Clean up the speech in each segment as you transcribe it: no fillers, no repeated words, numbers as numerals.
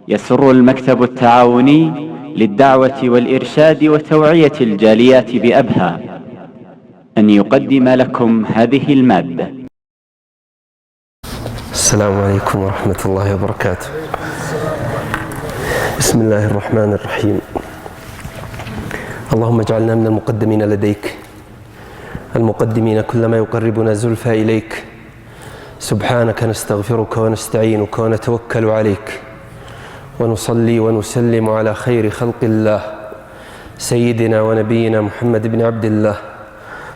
يسر المكتب التعاوني للدعوة والإرشاد وتوعية الجاليات بأبها أن يقدم لكم هذه المادة. السلام عليكم ورحمة الله وبركاته. بسم الله الرحمن الرحيم. اللهم اجعلنا من المقدمين لديك، المقدمين كل ما يقربنا زلفى إليك. سبحانك نستغفرك ونستعينك ونتوكل عليك، ونصلي ونسلم على خير خلق الله سيدنا ونبينا محمد بن عبد الله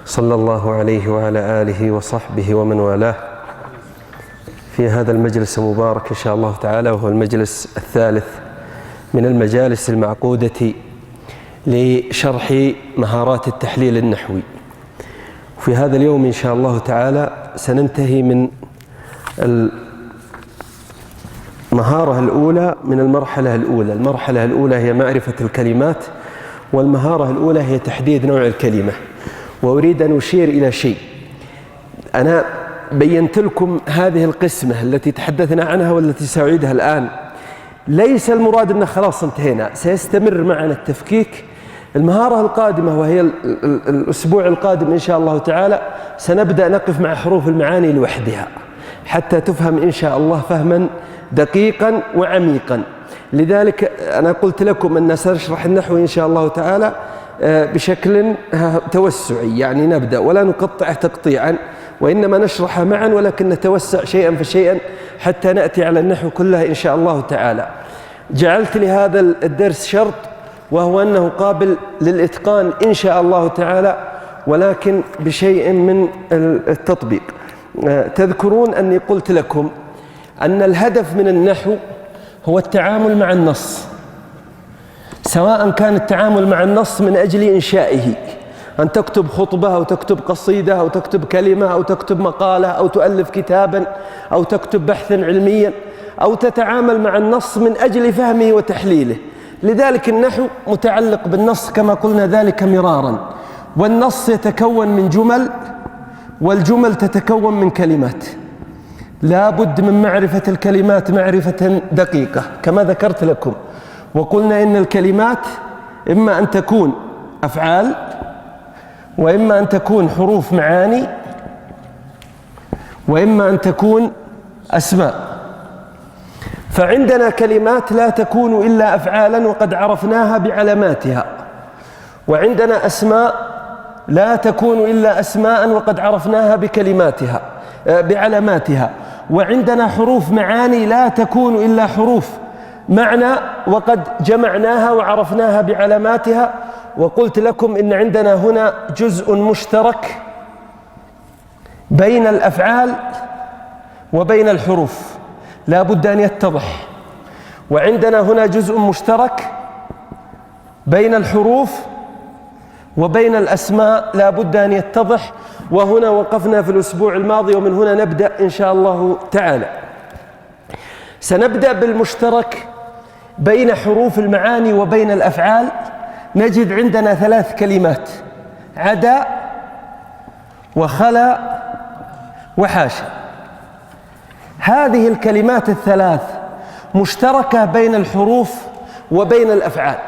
صلى الله عليه وعلى آله وصحبه ومن والاه، في هذا المجلس المبارك إن شاء الله تعالى، وهو المجلس الثالث من المجالس المعقودة لشرح مهارات التحليل النحوي. في هذا اليوم إن شاء الله تعالى سننتهي من المهارة الأولى من المرحلة الأولى. المرحلة الأولى هي معرفة الكلمات، والمهارة الأولى هي تحديد نوع الكلمة. وأريد أن أشير إلى شيء. أنا بينت لكم هذه القسمة التي تحدثنا عنها والتي سأعيدها الآن. ليس المراد أن خلاص انتهينا، سيستمر معنا التفكيك. المهارة القادمة وهي الأسبوع القادم إن شاء الله تعالى سنبدأ نقف مع حروف المعاني لوحدها حتى تفهم إن شاء الله فهما دقيقا وعميقا. لذلك أنا قلت لكم أن سنشرح النحو إن شاء الله تعالى بشكل توسعي، يعني نبدأ ولا نقطع تقطيعا، وإنما نشرح معا، ولكن نتوسع شيئا فشيئا حتى نأتي على النحو كلها إن شاء الله تعالى. جعلت لهذا الدرس شرط، وهو أنه قابل للإتقان إن شاء الله تعالى، ولكن بشيء من التطبيق. تذكرون أني قلت لكم أن الهدف من النحو هو التعامل مع النص، سواء كان التعامل مع النص من أجل إنشائه، أن تكتب خطبة أو تكتب قصيدة أو تكتب كلمة أو تكتب مقالة أو تؤلف كتابا أو تكتب بحثا علميا، أو تتعامل مع النص من أجل فهمه وتحليله. لذلك النحو متعلق بالنص كما قلنا ذلك مرارا، والنص يتكون من جمل، والجمل تتكون من كلمات. لا بد من معرفة الكلمات معرفة دقيقة كما ذكرت لكم، وقلنا إن الكلمات إما أن تكون أفعال، وإما أن تكون حروف معاني، وإما أن تكون أسماء. فعندنا كلمات لا تكون إلا أفعالا وقد عرفناها بعلاماتها، وعندنا أسماء لا تكون إلا أسماء وقد عرفناها بكلماتها بعلاماتها، وعندنا حروف معاني لا تكون إلا حروف معنى وقد جمعناها وعرفناها بعلاماتها. وقلت لكم إن عندنا هنا جزء مشترك بين الأفعال وبين الحروف لا بد أن يتضح، وعندنا هنا جزء مشترك بين الحروف وبين الأسماء لا بد أن يتضح. وهنا وقفنا في الأسبوع الماضي، ومن هنا نبدأ إن شاء الله تعالى. سنبدأ بالمشترك بين حروف المعاني وبين الأفعال. نجد عندنا 3 كلمات: عدا وخلا وحاشا. هذه الكلمات ال3 مشتركة بين الحروف وبين الأفعال.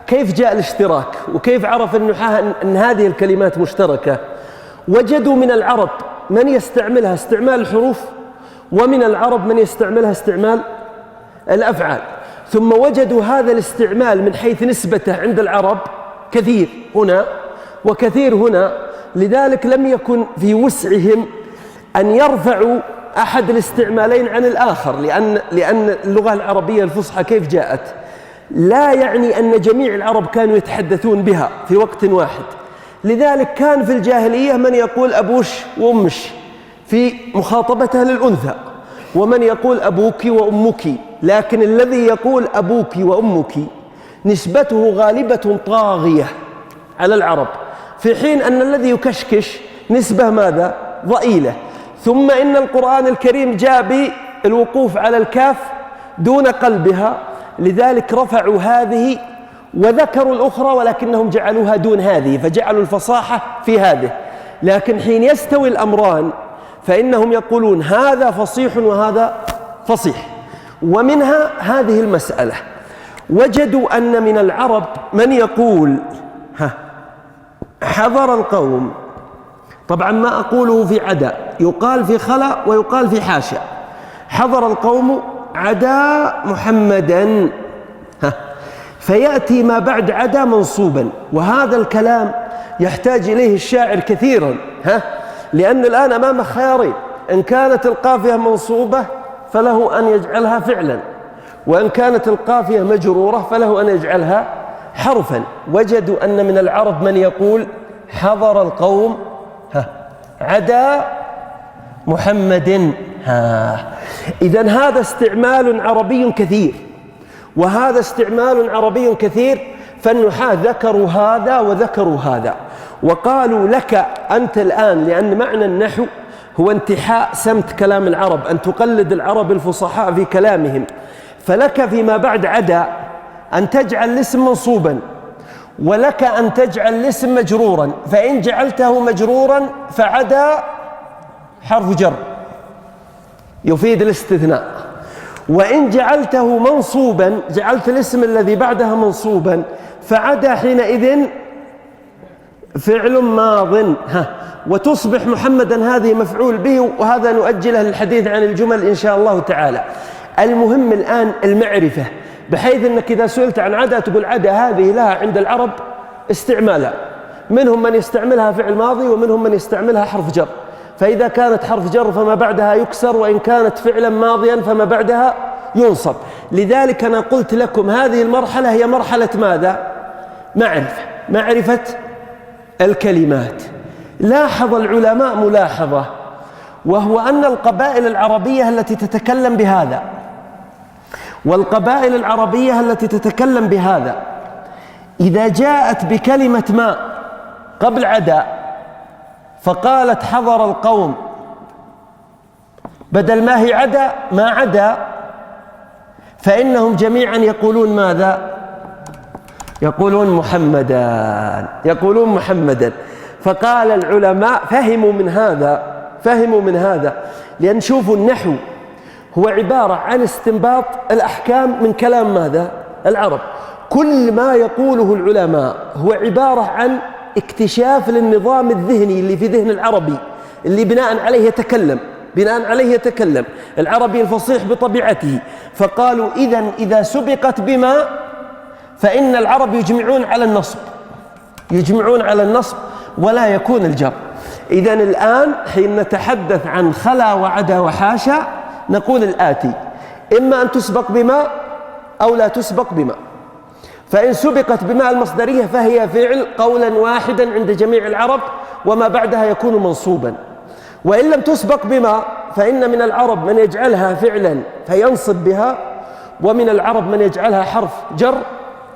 كيف جاء الاشتراك؟ وكيف عرف النحاة أن هذه الكلمات مشتركة؟ وجدوا من العرب من يستعملها استعمال الحروف، ومن العرب من يستعملها استعمال الأفعال. ثم وجدوا هذا الاستعمال من حيث نسبته عند العرب كثير هنا وكثير هنا، لذلك لم يكن في وسعهم أن يرفعوا أحد الاستعمالين عن الآخر، لأن اللغة العربية الفصحى كيف جاءت لا يعني أن جميع العرب كانوا يتحدثون بها في وقت واحد. لذلك كان في الجاهلية من يقول أبوش وأمش في مخاطبته للأنثى، ومن يقول أبوك وأمك، لكن الذي يقول أبوك وأمك نسبته غالبة طاغية على العرب، في حين أن الذي يكشكش نسبة ماذا؟ ضئيلة. ثم إن القرآن الكريم جاء بالوقوف على الكاف دون قلبها، لذلك رفعوا هذه وذكروا الأخرى، ولكنهم جعلوها دون هذه، فجعلوا الفصاحة في هذه. لكن حين يستوي الأمران فإنهم يقولون هذا فصيح وهذا فصيح. ومنها هذه المسألة. وجدوا أن من العرب من يقول حضر القوم، طبعا ما أقوله في عدا، يقال في خلا ويقال في حاشا. حضر القوم عدا محمدا، فيأتي ما بعد عدا منصوبا، وهذا الكلام يحتاج إليه الشاعر كثيرا، لأن الآن أمامه خيارين: إن كانت القافية منصوبة فله أن يجعلها فعلا، وإن كانت القافية مجرورة فله أن يجعلها حرفا. وجدوا أن من العرب من يقول حضر القوم عدا محمد. إذن هذا استعمال عربي كثير، وهذا استعمال عربي كثير، فالنحاة ذكروا هذا وذكروا هذا، وقالوا لك أنت الآن، لأن معنى النحو هو انتحاء سمت كلام العرب، أن تقلد العرب الفصحاء في كلامهم، فلك فيما بعد عدا أن تجعل الاسم منصوبا، ولك أن تجعل الاسم مجرورا، فإن جعلته مجرورا فعدا حرف جر يفيد الاستثناء، وإن جعلته منصوبا، جعلت الاسم الذي بعدها منصوبا، فعدا حينئذ فعل ماض، وتصبح محمدا هذه مفعول به، وهذا نؤجله للحديث عن الجمل إن شاء الله تعالى. المهم الآن المعرفة، بحيث أنك إذا سئلت عن عدا تقول عدا هذه لها عند العرب استعمالا، منهم من يستعملها فعل ماضي ومنهم من يستعملها حرف جر، فإذا كانت حرف جر فما بعدها يكسر، وإن كانت فعلا ماضيا فما بعدها ينصب. لذلك أنا قلت لكم هذه المرحلة هي مرحلة ماذا؟ معرفة الكلمات. لاحظ العلماء ملاحظة، وهو أن القبائل العربية التي تتكلم بهذا والقبائل العربية التي تتكلم بهذا إذا جاءت بكلمة ما قبل عدا فقالت حضر القوم، بدل ما هي عدا ما عدا، فإنهم جميعا يقولون ماذا؟ يقولون محمدا. فقال العلماء فهموا من هذا، لأن شوفوا النحو هو عبارة عن استنباط الأحكام من كلام ماذا؟ العرب. كل ما يقوله العلماء هو عبارة عن اكتشاف للنظام الذهني اللي في ذهن العربي، اللي بناء عليه يتكلم العربي الفصيح بطبيعته. فقالوا إذا سبقت بما فإن العرب يجمعون على النصب ولا يكون الجر. إذن الآن حين نتحدث عن خلا وعدا وحاشا نقول الآتي: إما أن تسبق بما أو لا تسبق بما. فإن سبقت بما المصدرية فهي فعل قولا واحدا عند جميع العرب، وما بعدها يكون منصوبا. وإن لم تسبق بما فإن من العرب من يجعلها فعلا فينصب بها، ومن العرب من يجعلها حرف جر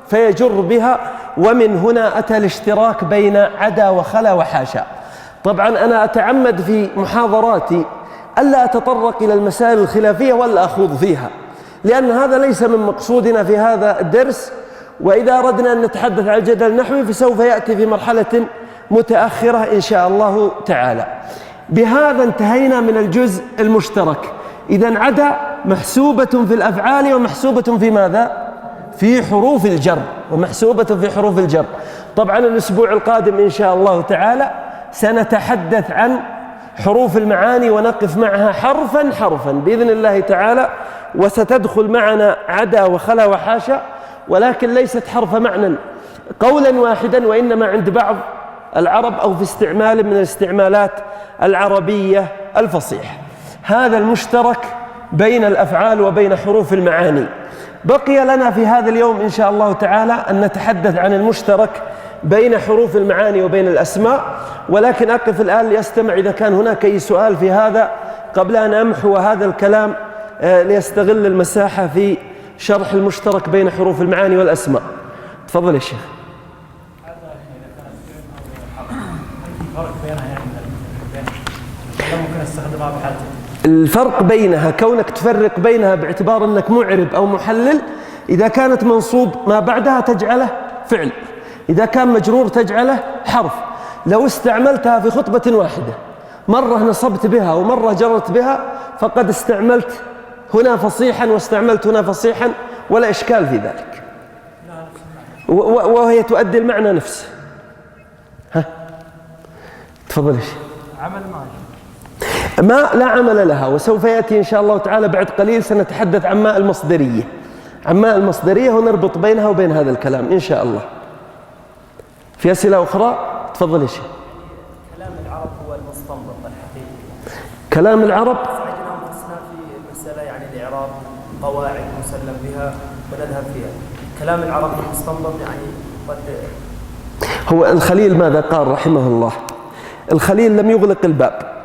فيجر بها. ومن هنا أتى الاشتراك بين عدا وخلا وحاشا. طبعا أنا أتعمد في محاضراتي ألا أتطرق إلى المسائل الخلافية ولا أخوض فيها، لأن هذا ليس من مقصودنا في هذا الدرس، وإذا أردنا أن نتحدث عن الجدل النحوي فسوف يأتي في مرحلة متأخرة إن شاء الله تعالى. بهذا انتهينا من الجزء المشترك. إذن عدا محسوبة في الأفعال ومحسوبة في ماذا؟ في حروف الجر. طبعا الأسبوع القادم إن شاء الله تعالى سنتحدث عن حروف المعاني ونقف معها حرفا بإذن الله تعالى، وستدخل معنا عدا وخلا وحاشا، ولكن ليست حرف معنى قولا واحدا، وإنما عند بعض العرب أو في استعمال من الاستعمالات العربية الفصيحة. هذا المشترك بين الأفعال وبين حروف المعاني. بقي لنا في هذا اليوم إن شاء الله تعالى أن نتحدث عن المشترك بين حروف المعاني وبين الأسماء، ولكن أقف الآن لأستمع إذا كان هناك أي سؤال في هذا قبل أن أمحو هذا الكلام ليستغل المساحة في شرح المشترك بين حروف المعاني والأسماء. تفضل يا شيخ. الفرق بينها كونك تفرق بينها باعتبار أنك معرب أو محلل. إذا كانت منصوب ما بعدها تجعله فعل، إذا كان مجرور تجعله حرف. لو استعملتها في خطبة واحدة، مرة نصبت بها ومرة جرت بها، فقد استعملت هنا فصيحا واستعملت هنا فصيحا ولا إشكال في ذلك، وهي تؤدي المعنى نفسه. ها تفضل. ايش عمل ما لا عمل لها، وسوف يأتي إن شاء الله تعالى بعد قليل سنتحدث عن ماء المصدرية، عن ماء المصدرية، ونربط بينها وبين هذا الكلام إن شاء الله. في أسئلة أخرى؟ تفضل يا شيخ. كلام العرب هو المستنبط الحقيقي. كلام العرب عندنا أنفسنا في مسألة يعني الإعراب قواعد مسلم بها ونذهب فيها. كلام العرب المستنبط يعني قد هو الخليل ماذا قال رحمه الله؟ الخليل لم يغلق الباب.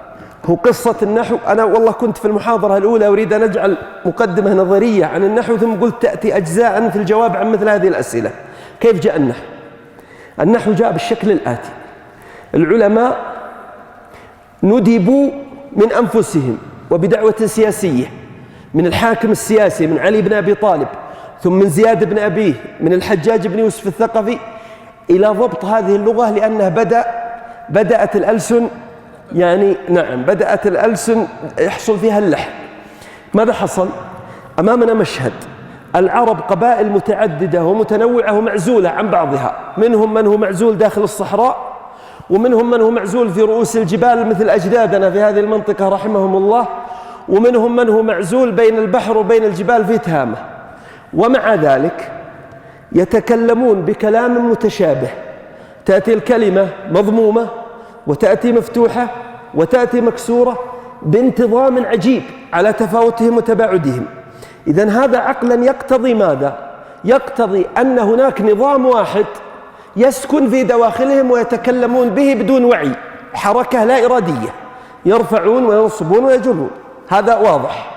هو قصة النحو، أنا والله كنت في المحاضرة الأولى أريد أن أجعل مقدمة نظرية عن النحو، ثم قلت تأتي أجزاء في الجواب عن مثل هذه الأسئلة. كيف جاء النحو؟ النحو جاء بالشكل الآتي: العلماء ندبوا من أنفسهم وبدعوة سياسية من الحاكم السياسي من علي بن أبي طالب، ثم من زياد بن أبيه، من الحجاج بن يوسف الثقفي، إلى ضبط هذه اللغة، لأنها بدأت الألسن يعني نعم بدأت الألسن يحصل فيها اللحن. ماذا حصل؟ أمامنا مشهد: العرب قبائل متعددة ومتنوعة ومعزولة عن بعضها، منهم من هو معزول داخل الصحراء، ومنهم من هو معزول في رؤوس الجبال مثل أجدادنا في هذه المنطقة رحمهم الله، ومنهم من هو معزول بين البحر وبين الجبال في تهامة، ومع ذلك يتكلمون بكلام متشابه. تأتي الكلمة مضمومة وتأتي مفتوحة وتأتي مكسورة بانتظام عجيب على تفاوتهم وتباعدهم. إذن هذا عقلا يقتضي ماذا؟ يقتضي أن هناك نظام واحد يسكن في دواخلهم ويتكلمون به بدون وعي، حركة لا إرادية، يرفعون وينصبون ويجرون. هذا واضح.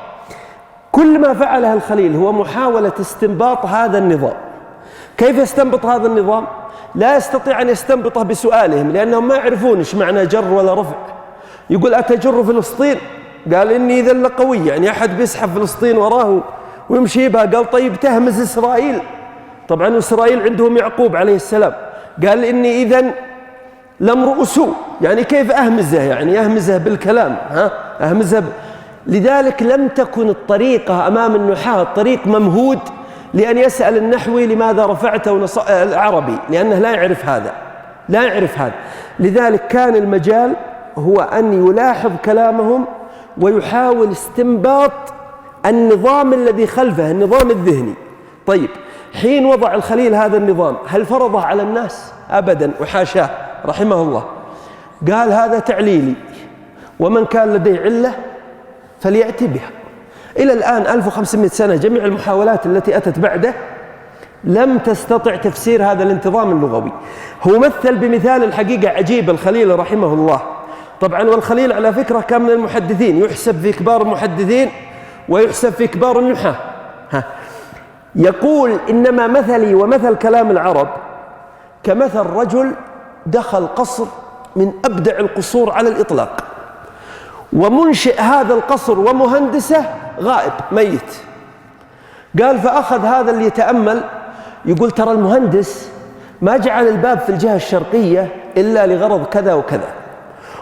كل ما فعله الخليل هو محاولة استنباط هذا النظام. كيف يستنبط هذا النظام؟ لا يستطيع أن يستنبطه بسؤالهم، لأنهم ما يعرفون إيش معنى جر ولا رفع. يقول أتجر فلسطين؟ قال إني إذا لقوي، يعني أحد بيسحب فلسطين وراه ويمشي بها. قال طيب تهمز إسرائيل؟ طبعا إسرائيل عندهم يعقوب عليه السلام. قال إني إذا لامرؤ سوء، يعني كيف أهمزه؟ يعني أهمزه بالكلام، أهمزه لذلك لم تكن الطريقة أمام النحاة طريق ممهود لأن يسأل النحوي لماذا رفعته العربي، لأنه لا يعرف هذا، لا يعرف هذا. لذلك كان المجال هو أن يلاحظ كلامهم ويحاول استنباط النظام الذي خلفه، النظام الذهني. طيب، حين وضع الخليل هذا النظام هل فرضه على الناس؟ أبدا وحاشاه رحمه الله. قال هذا تعليلي، ومن كان لديه علة فليأتي بها. إلى الآن 1500 سنة جميع المحاولات التي أتت بعده لم تستطع تفسير هذا الانتظام اللغوي. هو مثل بمثال الحقيقة عجيب الخليل رحمه الله. طبعا والخليل على فكرة كان من المحدثين، يحسب في كبار المحدثين ويحسب في كبار النحاة. يقول إنما مثلي ومثل كلام العرب كمثل رجل دخل قصر من أبدع القصور على الإطلاق، ومنشئ هذا القصر ومهندسه غائب ميت. قال فأخذ هذا اللي يتأمل يقول ترى المهندس ما جعل الباب في الجهة الشرقية إلا لغرض كذا وكذا،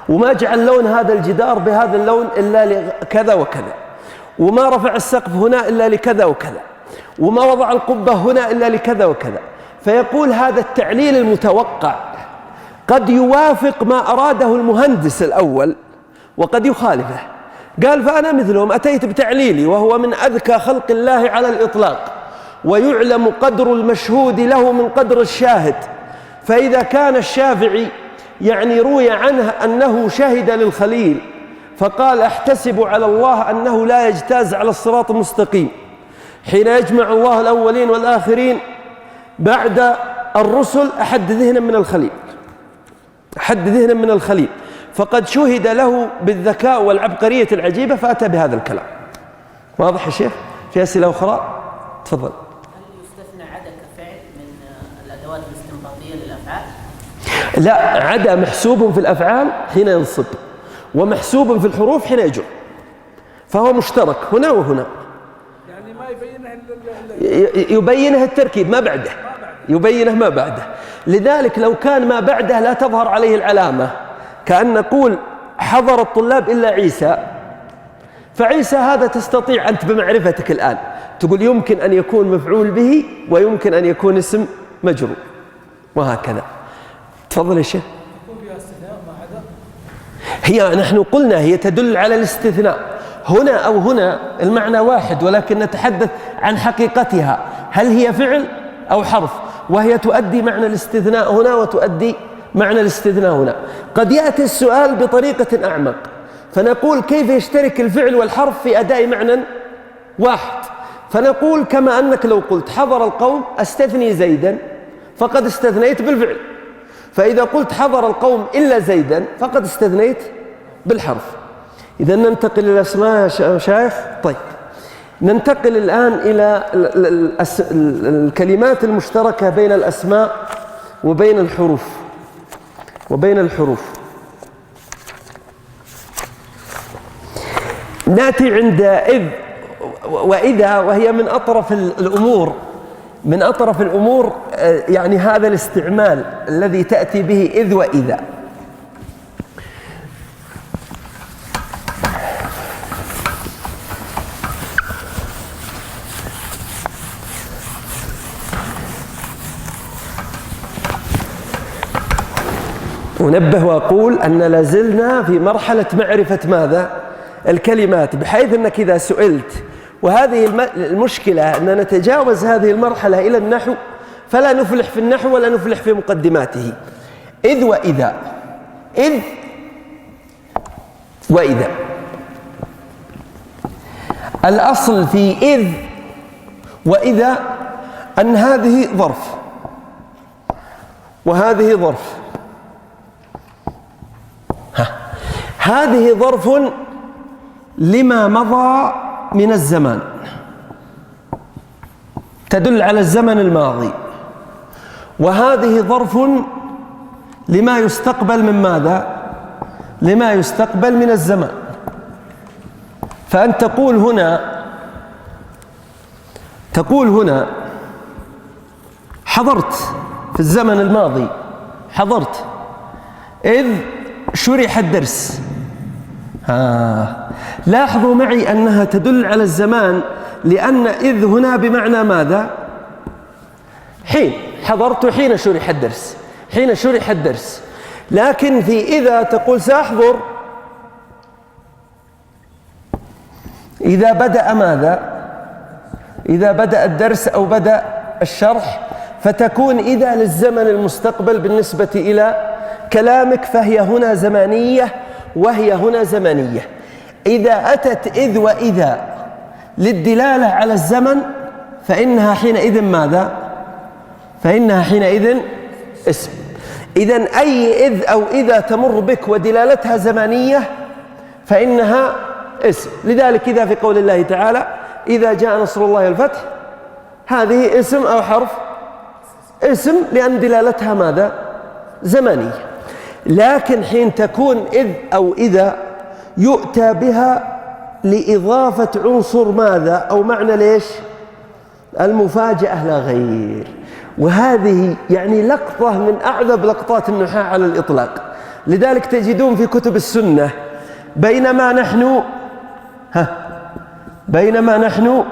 وما جعل لون هذا الجدار بهذا اللون إلا لكذا وكذا، وما رفع السقف هنا إلا لكذا وكذا، وما وضع القبة هنا إلا لكذا وكذا. فيقول هذا التعليل المتوقع قد يوافق ما أراده المهندس الأول وقد يخالفه. قال فأنا مثلهم أتيت بتعليلي وهو من أذكى خلق الله على الإطلاق، ويعلم قدر المشهود له من قدر الشاهد. فإذا كان الشافعي يعني روي عنه أنه شهد للخليل فقال أحتسب على الله أنه لا يجتاز على الصراط المستقيم حين يجمع الله الأولين والآخرين بعد الرسل، أحد ذهنا من الخليل، أحد ذهنا من الخليل، فقد شهد له بالذكاء والعبقرية العجيبة فأتى بهذا الكلام. واضح يا شيخ؟ في أسئلة أخرى؟ تفضل. هل يستثنى عدا كفعل من الأدوات الاستنباطية للأفعال؟ لا، عدا محسوب في الأفعال حين ينصب، ومحسوب في الحروف حين يجر، فهو مشترك هنا وهنا. يعني ما يبينه التركيب ما بعده، يبينه ما بعده. لذلك لو كان ما بعده لا تظهر عليه العلامة، كأن نقول حضر الطلاب إلا عيسى، فعيسى هذا تستطيع أنت بمعرفتك الآن تقول يمكن أن يكون مفعول به ويمكن أن يكون اسم مجرور وهكذا. تفضل يا شيخ. هي نحن قلنا هي تدل على الاستثناء هنا أو هنا المعنى واحد، ولكن نتحدث عن حقيقتها، هل هي فعل أو حرف، وهي تؤدي معنى الاستثناء هنا وتؤدي معنى الاستثناء هنا. قد يأتي السؤال بطريقة أعمق فنقول كيف يشترك الفعل والحرف في أداء معنى واحد، فنقول كما أنك لو قلت حضر القوم أستثني زيدا فقد استثنيت بالفعل، فإذا قلت حضر القوم إلا زيدا فقد استثنيت بالحرف. إذا ننتقل إلى الأسماء يا شيخ. طيب ننتقل الآن إلى الكلمات المشتركة بين الأسماء وبين الحروف. نأتي عند إذ وإذا، وهي من أطرف الأمور يعني هذا الاستعمال الذي تأتي به إذ وإذا. أنبه وأقول أن لازلنا في مرحلة معرفة ماذا؟ الكلمات، بحيث أنك إذا سئلت، وهذه المشكلة أن نتجاوز هذه المرحلة إلى النحو فلا نفلح في النحو ولا نفلح في مقدماته. إذ وإذا، إذ وإذا. الأصل في إذ وإذا أن هذه ظرف وهذه ظرف. هذه ظرف لما مضى من الزمان، تدل على الزمن الماضي، وهذه ظرف لما يستقبل من ماذا؟ لما يستقبل من الزمان. فأنت تقول هنا حضرت في الزمن الماضي، حضرت إذ شرح الدرس. لاحظوا معي أنها تدل على الزمان، لأن إذ هنا بمعنى ماذا؟ حين. حضرت حين شرح الدرس، حين شرح الدرس. لكن في إذا تقول سأحضر إذا بدأ ماذا؟ إذا بدأ الدرس أو بدأ الشرح، فتكون إذا للزمن المستقبل بالنسبة إلى كلامك، فهي هنا زمانية وهي هنا زمنية. إذا أتت إذ وإذا للدلالة على الزمن فإنها حينئذ ماذا؟ فإنها حينئذ اسم. إذن أي إذ أو إذا تمر بك ودلالتها زمانية فإنها اسم. لذلك إذا في قول الله تعالى إذا جاء نصر الله والفتح، هذه اسم أو حرف؟ اسم، لأن دلالتها ماذا؟ زمانية. لكن حين تكون إذ أو إذا يؤتى بها لإضافة عنصر ماذا؟ أو معنى ليش؟ المفاجأة لا غير. وهذه يعني لقطة من أعذب لقطات النحاة على الإطلاق. لذلك تجدون في كتب السنة بينما نحن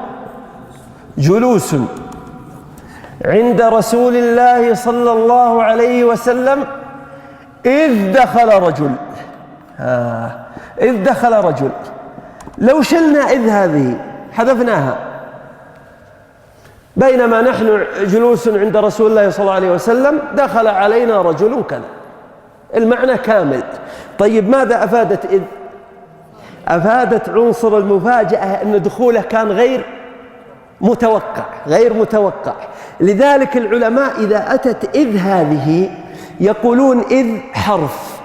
جلوس عند رسول الله صلى الله عليه وسلم إذ دخل رجل. إذ دخل رجل. لو شلنا إذ هذه حذفناها، بينما نحن جلوس عند رسول الله صلى الله عليه وسلم دخل علينا رجل كذا، المعنى كامل. طيب ماذا أفادت إذ؟ أفادت عنصر المفاجأة، أن دخوله كان غير متوقع. لذلك العلماء إذا أتت إذ هذه يقولون إذ حرف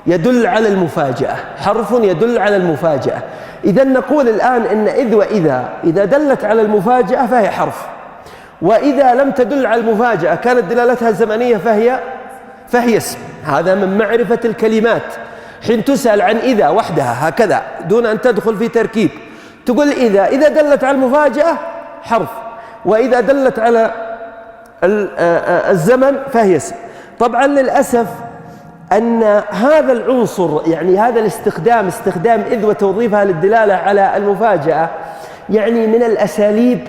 يدل على المفاجأة، حرف يدل على المفاجأة. إذا نقول الآن إن إذ وإذا إذا دلت على المفاجأة فهي حرف، وإذا لم تدل على المفاجأة كانت دلالتها زمنية فهي اسم. هذا من معرفة الكلمات. حين تسأل عن إذا وحدها هكذا دون أن تدخل في تركيب، تقول إذا دلت على المفاجأة حرف، وإذا دلت على الزمن فهي اسم. طبعا للأسف أن هذا العنصر يعني هذا الاستخدام استخدام إذ وتوظيفها للدلالة على المفاجأة يعني من الأساليب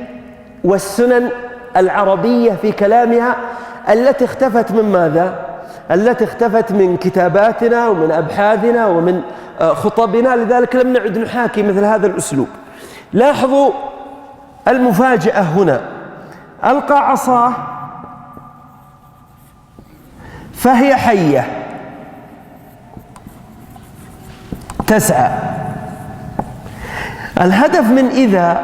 والسنن العربية في كلامها التي اختفت من ماذا؟ التي اختفت من كتاباتنا ومن أبحاثنا ومن خطبنا، لذلك لم نعد نحاكي مثل هذا الأسلوب. لاحظوا المفاجأة هنا: ألقى عصاه فهي حية تسعى. الهدف من إذا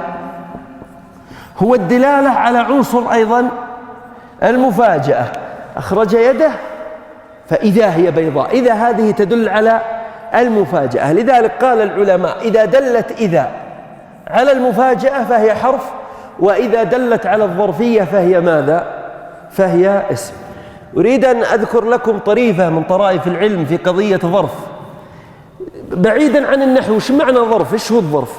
هو الدلالة على عنصر أيضا المفاجأة. أخرج يده فإذا هي بيضاء، إذا هذه تدل على المفاجأة. لذلك قال العلماء: إذا دلت إذا على المفاجأة فهي حرف، وإذا دلت على الظرفية فهي ماذا؟ فهي اسم. أريد أن أذكر لكم طريفة من طرائف العلم في قضية ظرف، بعيدا عن النحو. إيش معنى ظرف؟ إيش هو الظرف؟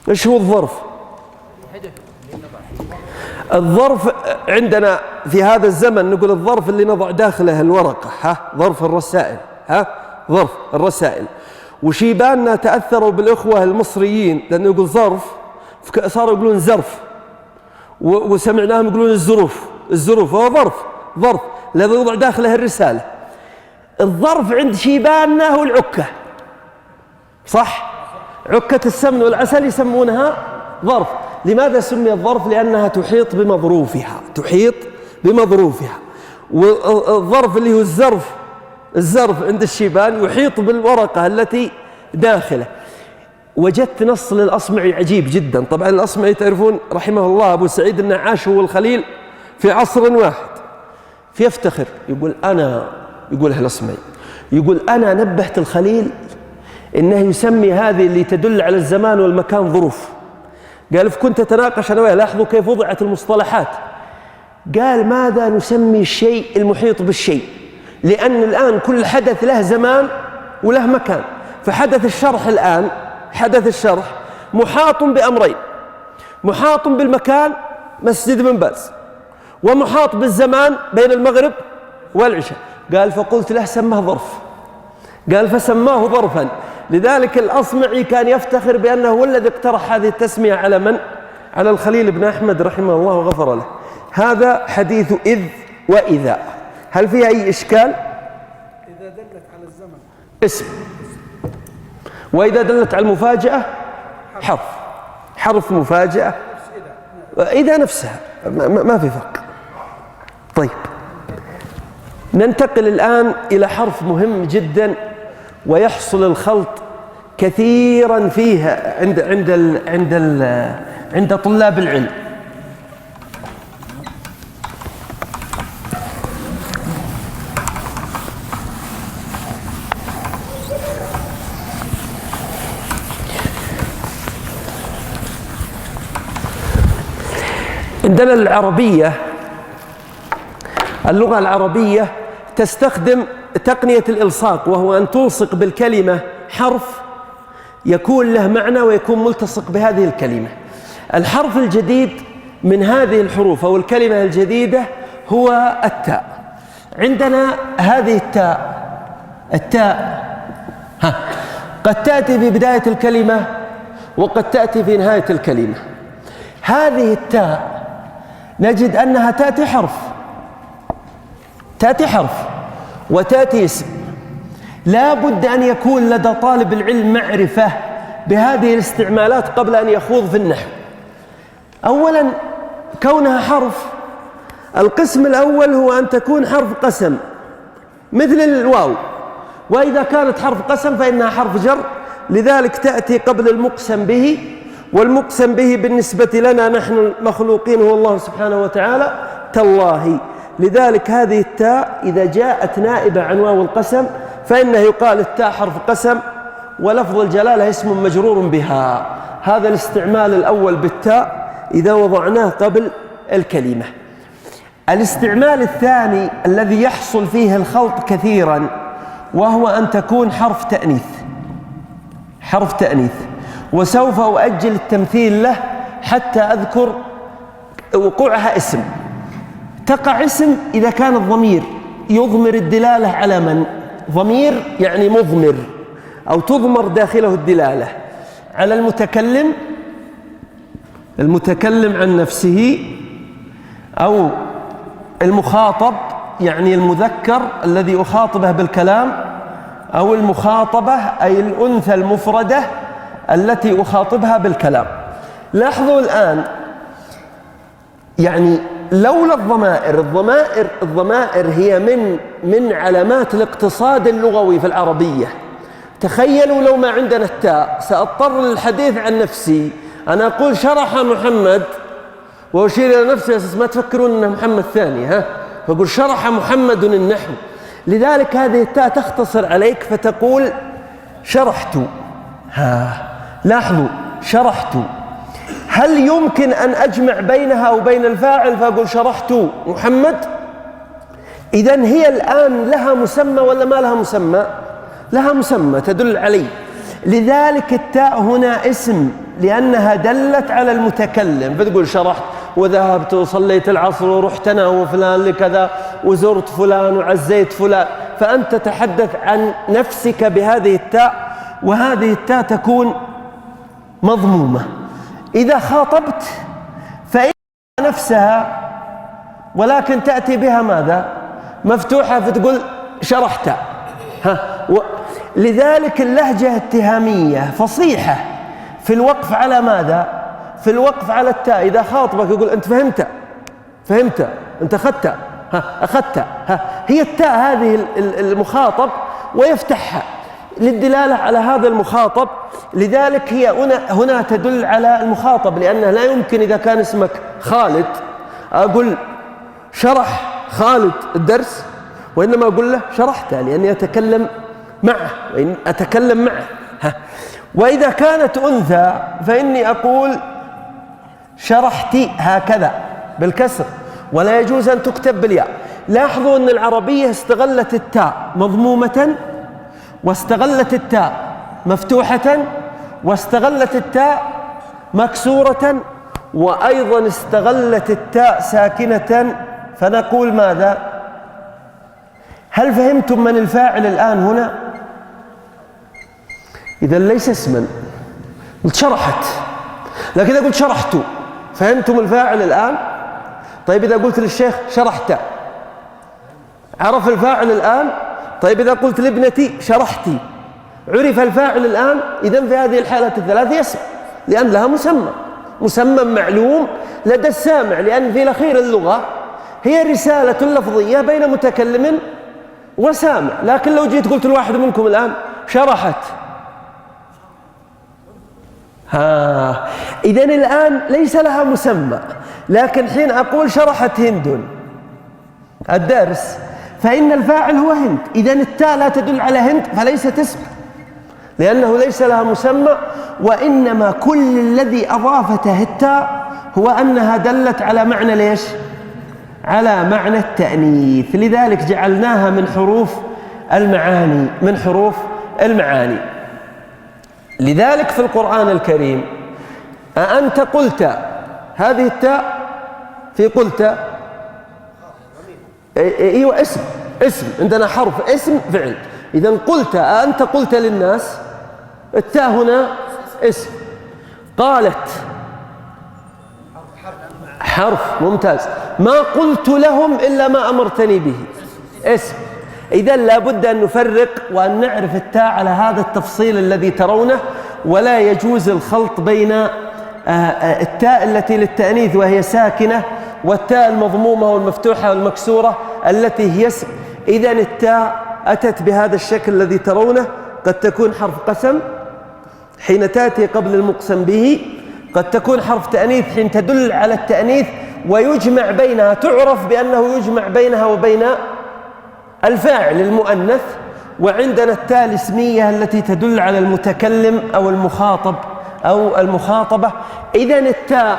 إيش هو الظرف؟ الظرف عندنا في هذا الزمن نقول الظرف اللي نضع داخله الورقة، ظرف الرسائل، ظرف الرسائل. وشيباننا تأثروا بالإخوة المصريين لأنه يقول ظرف، صاروا يقولون زرف، وسمعناهم يقولون الزروف هو ظرف الذي يوضع داخله الرسالة. الظرف عند شيباننا هو العكة، صح؟ عكة السمن والعسل يسمونها ظرف. لماذا سمي الظرف؟ لأنها تحيط بمظروفها. والظرف اللي هو الزرف عند الشيبان يحيط بالورقة التي داخله. وجدت نص للأصمعي عجيب جدا. طبعا الأصمعي تعرفون رحمه الله أبو سعيد النعاش هو والخليل في عصر واحد، فيفتخر يقولها الأصمعي، يقول: أنا نبهت الخليل إنه يسمي هذه اللي تدل على الزمان والمكان ظروف. قال: فكنت أتناقش أنا وياه، لاحظوا كيف وضعت المصطلحات. قال: ماذا نسمي الشيء المحيط بالشيء؟ لأن الآن كل حدث له زمان وله مكان. فحدث الشرح الآن، حدث الشرح محاط بأمرين: محاط بالمكان مسجد بن باز، ومحاط بالزمان بين المغرب والعشاء. قال: فقلت له سماه ظرف. قال: فسماه ظرفا. لذلك الأصمعي كان يفتخر بأنه هو الذي اقترح هذه التسمية على من؟ على الخليل بن أحمد رحمه الله وغفر له. هذا حديث إذ وإذا. هل فيها أي إشكال؟ إذا دلت على الزمن اسم، وإذا دلت على المفاجأة حرف مفاجأة. إذا نفسها ما في فرق. طيب، ننتقل الآن إلى حرف مهم جدا ويحصل الخلط كثيرا فيه عند طلاب العلم. عندنا اللغة العربية تستخدم تقنية الإلصاق، وهو أن تلصق بالكلمة حرف يكون له معنى ويكون ملتصق بهذه الكلمة. الحرف الجديد من هذه الحروف أو الكلمة الجديدة هو التاء. عندنا هذه التاء قد تأتي في بداية الكلمة وقد تأتي في نهاية الكلمة. هذه التاء نجد أنها تأتي حرف وتأتي اسم. لا بد أن يكون لدى طالب العلم معرفة بهذه الاستعمالات قبل أن يخوض في النحو. أولا، كونها حرف، القسم الأول هو أن تكون حرف قسم مثل الواو، وإذا كانت حرف قسم فإنها حرف جر، لذلك تأتي قبل المقسم به. والمقسم به بالنسبة لنا نحن المخلوقين هو الله سبحانه وتعالى، تالله. لذلك هذه التاء إذا جاءت نائبة عن واو القسم فإنه يقال التاء حرف قسم، ولفظ الجلالة اسم مجرور بها. هذا الاستعمال الأول بالتاء إذا وضعناه قبل الكلمة. الاستعمال الثاني الذي يحصل فيه الخلط كثيرا وهو أن تكون حرف تأنيث، وسوف أؤجل التمثيل له حتى أذكر وقوعها اسم. تقع اسم إذا كان الضمير يضمر الدلالة على من؟ ضمير يعني مضمر أو تضمر داخله الدلالة على المتكلم عن نفسه، أو المخاطب يعني المذكر الذي أخاطبه بالكلام، أو المخاطبة أي الأنثى المفردة التي أخاطبها بالكلام. لاحظوا الآن يعني لولا الضمائر هي من علامات الاقتصاد اللغوي في العربية. تخيلوا لو ما عندنا التاء سأضطر للحديث عن نفسي. أنا أقول شرح محمد وأشير إلى نفسي أساس ما تفكرون أنه محمد ثاني، فأقول شرح محمد النحو. لذلك هذه التاء تختصر عليك فتقول شرحت. لاحظوا شرحت. هل يمكن أن أجمع بينها وبين الفاعل فأقول شرحت محمد؟ إذن هي الآن لها مسمى ولا ما لها مسمى؟ لها مسمى تدل عليه. لذلك التاء هنا اسم لأنها دلت على المتكلم، فتقول شرحت وذهبت وصليت العصر ورحت أنا وفلان لكذا وزرت فلان وعزيت فلان، فأنت تتحدث عن نفسك بهذه التاء، وهذه التاء تكون مضمومة. إذا خاطبت فإن نفسها ولكن تأتي بها ماذا؟ مفتوحة، فتقول شرحت. لذلك اللهجة اتهامية فصيحة في الوقف على ماذا؟ في الوقف على التاء. إذا خاطبك يقول أنت فهمت، أنت أخذت. هي التاء هذه المخاطب ويفتحها للدلالة على هذا المخاطب. لذلك هي هنا تدل على المخاطب، لأنه لا يمكن إذا كان اسمك خالد أقول شرح خالد الدرس، وإنما أقول له شرحته لأني أتكلم معه. وإذا كانت أنثى فإني أقول شرحتي هكذا بالكسر، ولا يجوز أن تكتب بالياء. لاحظوا أن العربية استغلت التاء مضمومة، واستغلت التاء مفتوحة، واستغلت التاء مكسورة، وأيضا استغلت التاء ساكنة. فنقول ماذا؟ هل فهمتم من الفاعل الآن هنا؟ إذا ليس اسما، قلت شرحت، لكن إذا قلت شرحت فهمتم الفاعل الآن؟ طيب إذا قلت للشيخ شرحت عرف الفاعل الآن؟ طيب إذا قلت لابنتي شرحتي عرف الفاعل الآن؟ إذن في هذه الحالات الثلاث اسم، لأن لها مسمى معلوم لدى السامع، لأن في الأخير اللغة هي رسالة لفظية بين متكلم وسامع. لكن لو جيت قلت لواحد منكم الآن شرحت، إذن الآن ليس لها مسمى. لكن حين أقول شرحت هند الدرس فإن الفاعل هو هند، إذن التاء لا تدل على هند فليست اسم، لأنه ليس لها مسمى. وإنما كل الذي أضافته التاء هو أنها دلت على معنى ليش؟ على معنى التأنيث. لذلك جعلناها من حروف المعاني. لذلك في القرآن الكريم أأنت قلت، هذه التاء في قلت أيوة اسم عندنا حرف اسم فعل. إذن قلت، أأنت قلت للناس، التاء هنا اسم. قالت حرف ممتاز. ما قلت لهم إلا ما أمرتني به اسم. إذن لا بد أن نفرق وأن نعرف التاء على هذا التفصيل الذي ترونه، ولا يجوز الخلط بين التاء التي للتأنيث وهي ساكنة والتاء المضمومة والمفتوحة والمكسورة التي هي اسم. إذن التاء أتت بهذا الشكل الذي ترونه، قد تكون حرف قسم حين تأتي قبل المقسم به، قد تكون حرف تأنيث حين تدل على التأنيث ويجمع بينها، تعرف بأنه يجمع بينها وبين الفاعل المؤنث. وعندنا التاء الاسمية التي تدل على المتكلم أو المخاطب أو المخاطبة. إذن التاء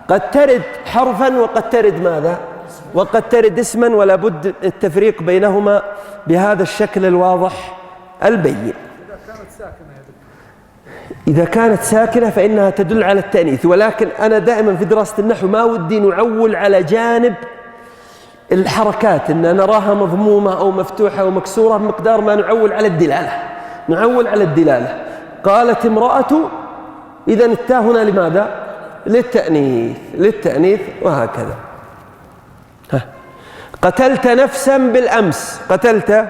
قد ترد حرفا وقد ترد ماذا؟ وقد ترد اسما، ولا بد التفريق بينهما بهذا الشكل الواضح البين. إذا كانت ساكنة فإنها تدل على التأنيث. ولكن أنا دائما في دراسة النحو ما ودي نعول على جانب الحركات إن نراها مضمومة أو مفتوحة أو مكسورة بمقدار ما نعول على الدلالة، نعول على الدلالة. قالت امرأة، إذن التاء هنا لماذا؟ للتأنيث وهكذا. قتلت نفسا بالأمس، قتلت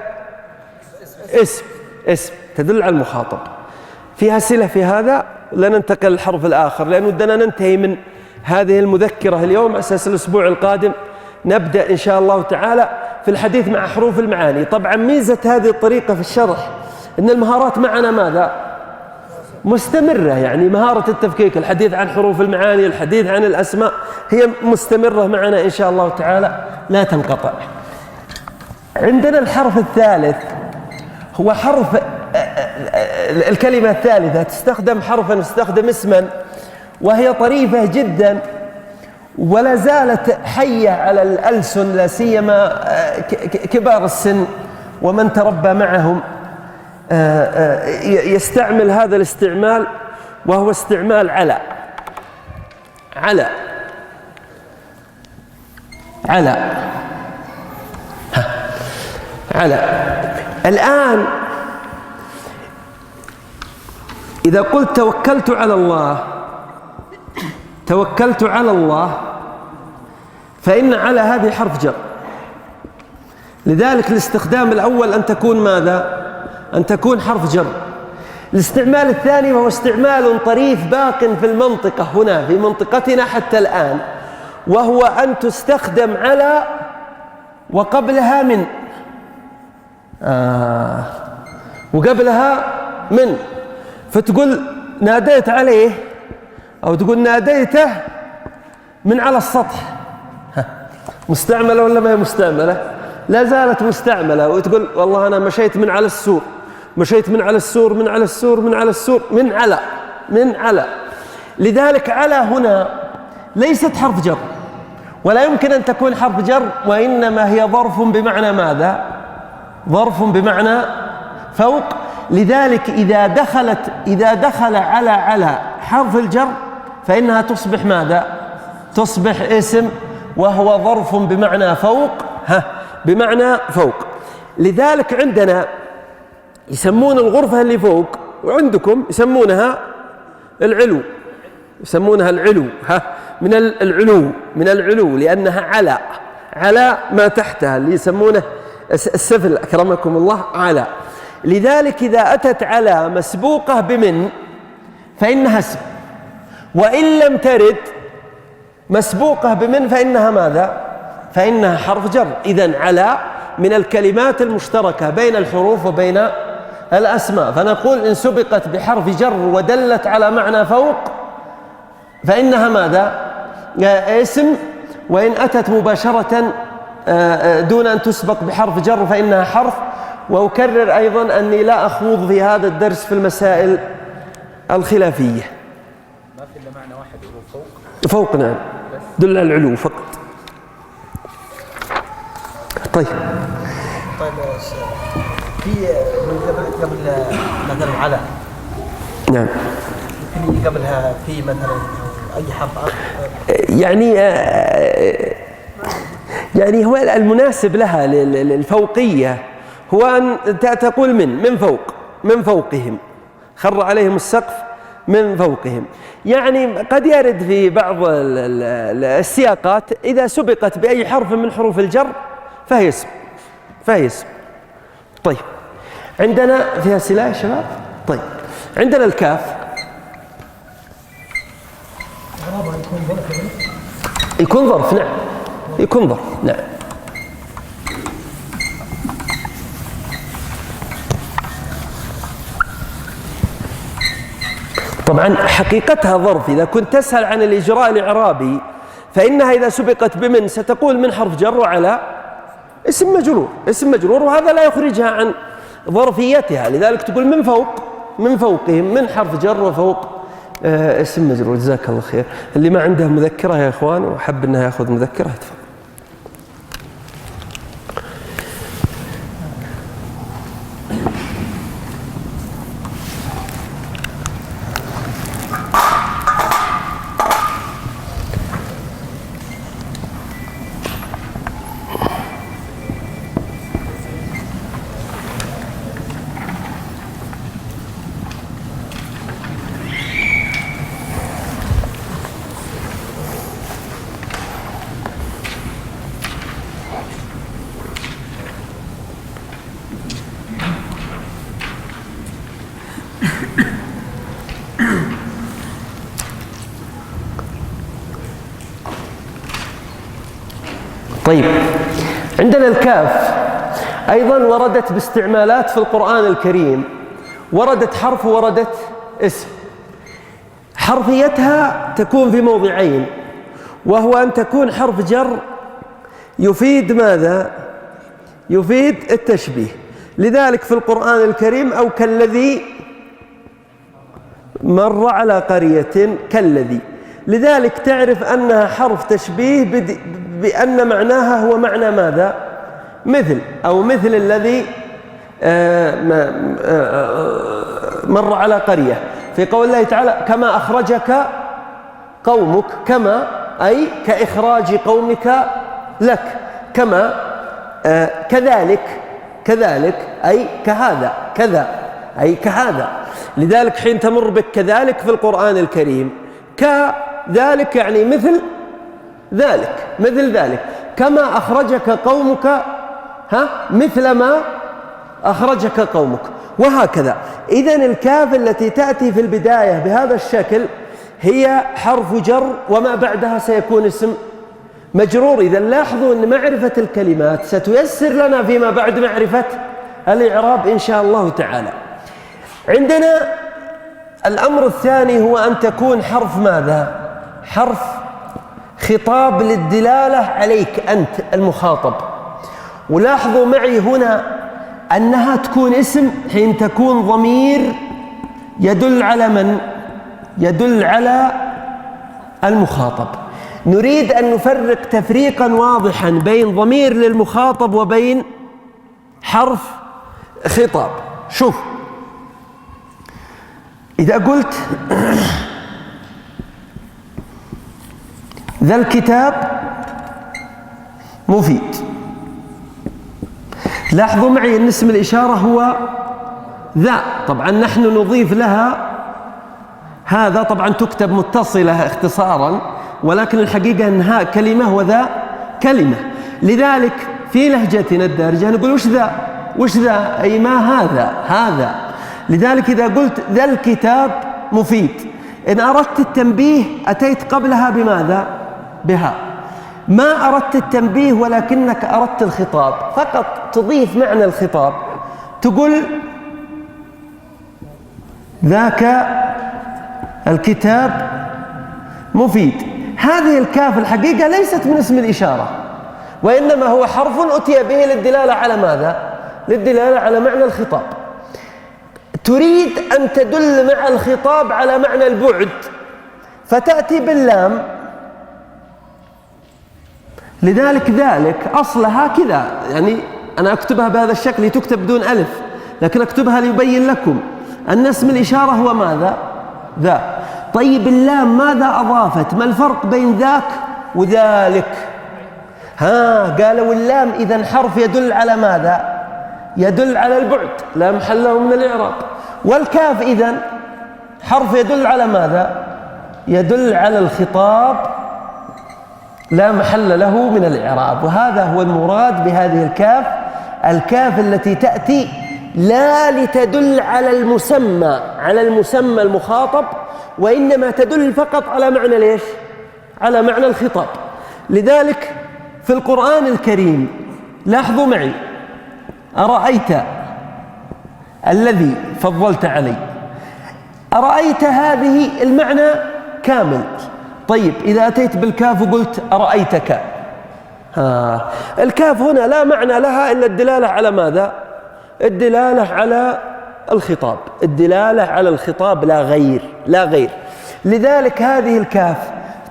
اسم تدل على المخاطب. فيها صلة في هذا. لا ننتقل للحرف الآخر لأن ودنا ننتهي من هذه المذكرة اليوم، أساس الأسبوع القادم نبدأ إن شاء الله تعالى في الحديث مع حروف المعاني. طبعا ميزة هذه الطريقة في الشرح أن المهارات معنا ماذا؟ مستمرة، يعني مهارة التفكيك، الحديث عن حروف المعاني، الحديث عن الأسماء، هي مستمرة معنا إن شاء الله تعالى لا تنقطع. عندنا الحرف الثالث هو حرف الكلمة الثالثة، تستخدم حرفا وتستخدم اسما، وهي طريفة جدا ولا زالت حية على الألسن، لا سيما كبار السن ومن تربى معهم يستعمل هذا الاستعمال، وهو استعمال على. الآن إذا قلت توكلت على الله فإن على هذه حرف جر، لذلك الاستخدام الأول أن تكون ماذا؟ أن تكون حرف جر. الاستعمال الثاني وهو استعمال طريف باق في المنطقة هنا في منطقتنا حتى الآن، وهو أن تستخدم على وقبلها من، وقبلها من، فتقول ناديت عليه أو تقول ناديته من على السطح. مستعملة ولا ما هي مستعملة؟ لا زالت مستعملة. وتقول والله أنا مشيت من على السور، مشيت من على السور، من على السور، من على السور، من على. لذلك على هنا ليست حرف جر، ولا يمكن أن تكون حرف جر، وإنما هي ظرف بمعنى ماذا؟ ظرف بمعنى فوق. لذلك إذا دخل على حرف الجر فإنها تصبح ماذا؟ تصبح اسم، وهو ظرف بمعنى فوق، بمعنى فوق. لذلك عندنا يسمون الغرفة اللي فوق، وعندكم يسمونها العلو، يسمونها العلو، من العلو لأنها على ما تحتها، اللي يسمونه السفل أكرمكم الله على. لذلك إذا أتت على مسبوقة بمن فإنها اسم، وإن لم ترد مسبوقة بمن فإنها ماذا؟ فإنها حرف جر. إذن على من الكلمات المشتركة بين الحروف وبين الأسماء، فنقول إن سبقت بحرف جر ودلت على معنى فوق فإنها ماذا؟ اسم، وإن أتت مباشرة دون أن تسبق بحرف جر فإنها حرف. وأكرر أيضا أني لا أخوض في هذا الدرس في المسائل الخلافية. ما في إلا معنى واحد هو فوق، نعم، دل على العلو فقط. طيب في قبل مثلا على، نعم، في قبلها في مثلا أي حرف آخر، يعني هو المناسب لها للفوقية هو أن تقول من فوقهم، خر عليهم السقف من فوقهم. يعني قد يرد في بعض السياقات إذا سبقت بأي حرف من حروف الجر فهي اسم. طيب عندنا فيها أسئلة يا شباب؟ طيب عندنا الكاف، يكون ظرف، نعم، يكون ظرف، نعم. طبعا حقيقتها ظرف. إذا كنت تسأل عن الإجراء الإعرابي فإنها إذا سبقت بمن ستقول من حرف جر وعلى اسم مجرور، وهذا لا يخرجها عن ظرفيتها. لذلك تقول من فوقهم، من حرف جر وفوق اسم مجرور. جزاك الله خير. اللي ما عنده مذكرة يا إخوان وحب أنه يأخذ مذكرة يتفضل. طيب، عندنا الكاف أيضا وردت باستعمالات في القرآن الكريم، وردت حرف ووردت اسم. حرفيتها تكون في موضعين، وهو أن تكون حرف جر يفيد ماذا؟ يفيد التشبيه. لذلك في القرآن الكريم أو كالذي مر على قرية كالذي، لذلك تعرف أنها حرف تشبيه بأن معناها هو معنى ماذا؟ مثل، أو مثل الذي مر على قرية، في قول الله تعالى كما أخرجك قومك، كما أي كإخراج قومك لك، كما كذلك أي كهذا، كذا أي كهذا. لذلك حين تمر بك كذلك في القرآن الكريم، كذلك يعني مثل ذلك، مثل ذلك. كما أخرجك قومك مثل ما أخرجك قومك، وهكذا. إذن الكاف التي تأتي في البداية بهذا الشكل هي حرف جر، وما بعدها سيكون اسم مجرور. إذن لاحظوا أن معرفة الكلمات ستيسر لنا فيما بعد معرفة الإعراب إن شاء الله تعالى. عندنا الأمر الثاني هو أن تكون حرف ماذا؟ حرف خطاب للدلالة عليك أنت المخاطب. ولاحظوا معي هنا أنها تكون اسم حين تكون ضمير يدل على من؟ يدل على المخاطب. نريد أن نفرق تفريقا واضحا بين ضمير للمخاطب وبين حرف خطاب. شوف، إذا قلت ذا الكتاب مفيد، لاحظوا معي أن اسم الإشارة هو ذا. طبعا نحن نضيف لها هذا، طبعا تكتب متصلة اختصارا، ولكن الحقيقة أنها كلمة وذا كلمة. لذلك في لهجتنا الدارجة نقول وش ذا؟ وش ذا؟ أي ما هذا، هذا. لذلك إذا قلت ذا الكتاب مفيد، إن أردت التنبيه أتيت قبلها بماذا؟ بها. ما أردت التنبيه ولكنك أردت الخطاب، فقط تضيف معنى الخطاب، تقول ذاك الكتاب مفيد. هذه الكاف الحقيقة ليست من اسم الإشارة، وإنما هو حرف أتي به للدلالة على ماذا؟ للدلالة على معنى الخطاب. تريد أن تدل مع الخطاب على معنى البعد، فتأتي باللام. لذلك أصلها كذا، يعني أنا أكتبها بهذا الشكل، تكتب بدون ألف، لكن أكتبها ليبين لكم أن اسم الإشارة هو ماذا؟ ذا. طيب اللام ماذا أضافت؟ ما الفرق بين ذاك وذلك؟ قالوا اللام إذن حرف يدل على ماذا؟ يدل على البعد، لا محل له من الإعراب. والكاف إذن حرف يدل على ماذا؟ يدل على الخطاب، لا محل له من الإعراب. وهذا هو المراد بهذه الكاف، الكاف التي تأتي لا لتدل على المسمى المخاطب، وإنما تدل فقط على معنى ليش؟ على معنى الخطاب. لذلك في القرآن الكريم لاحظوا معي، أرأيت الذي فضلت علي، أرأيت هذه المعنى كامل. طيب إذا أتيت بالكاف وقلت أرأيتك، الكاف هنا لا معنى لها إلا الدلالة على ماذا؟ الدلالة على الخطاب، الدلالة على الخطاب، لا غير، لا غير. لذلك هذه الكاف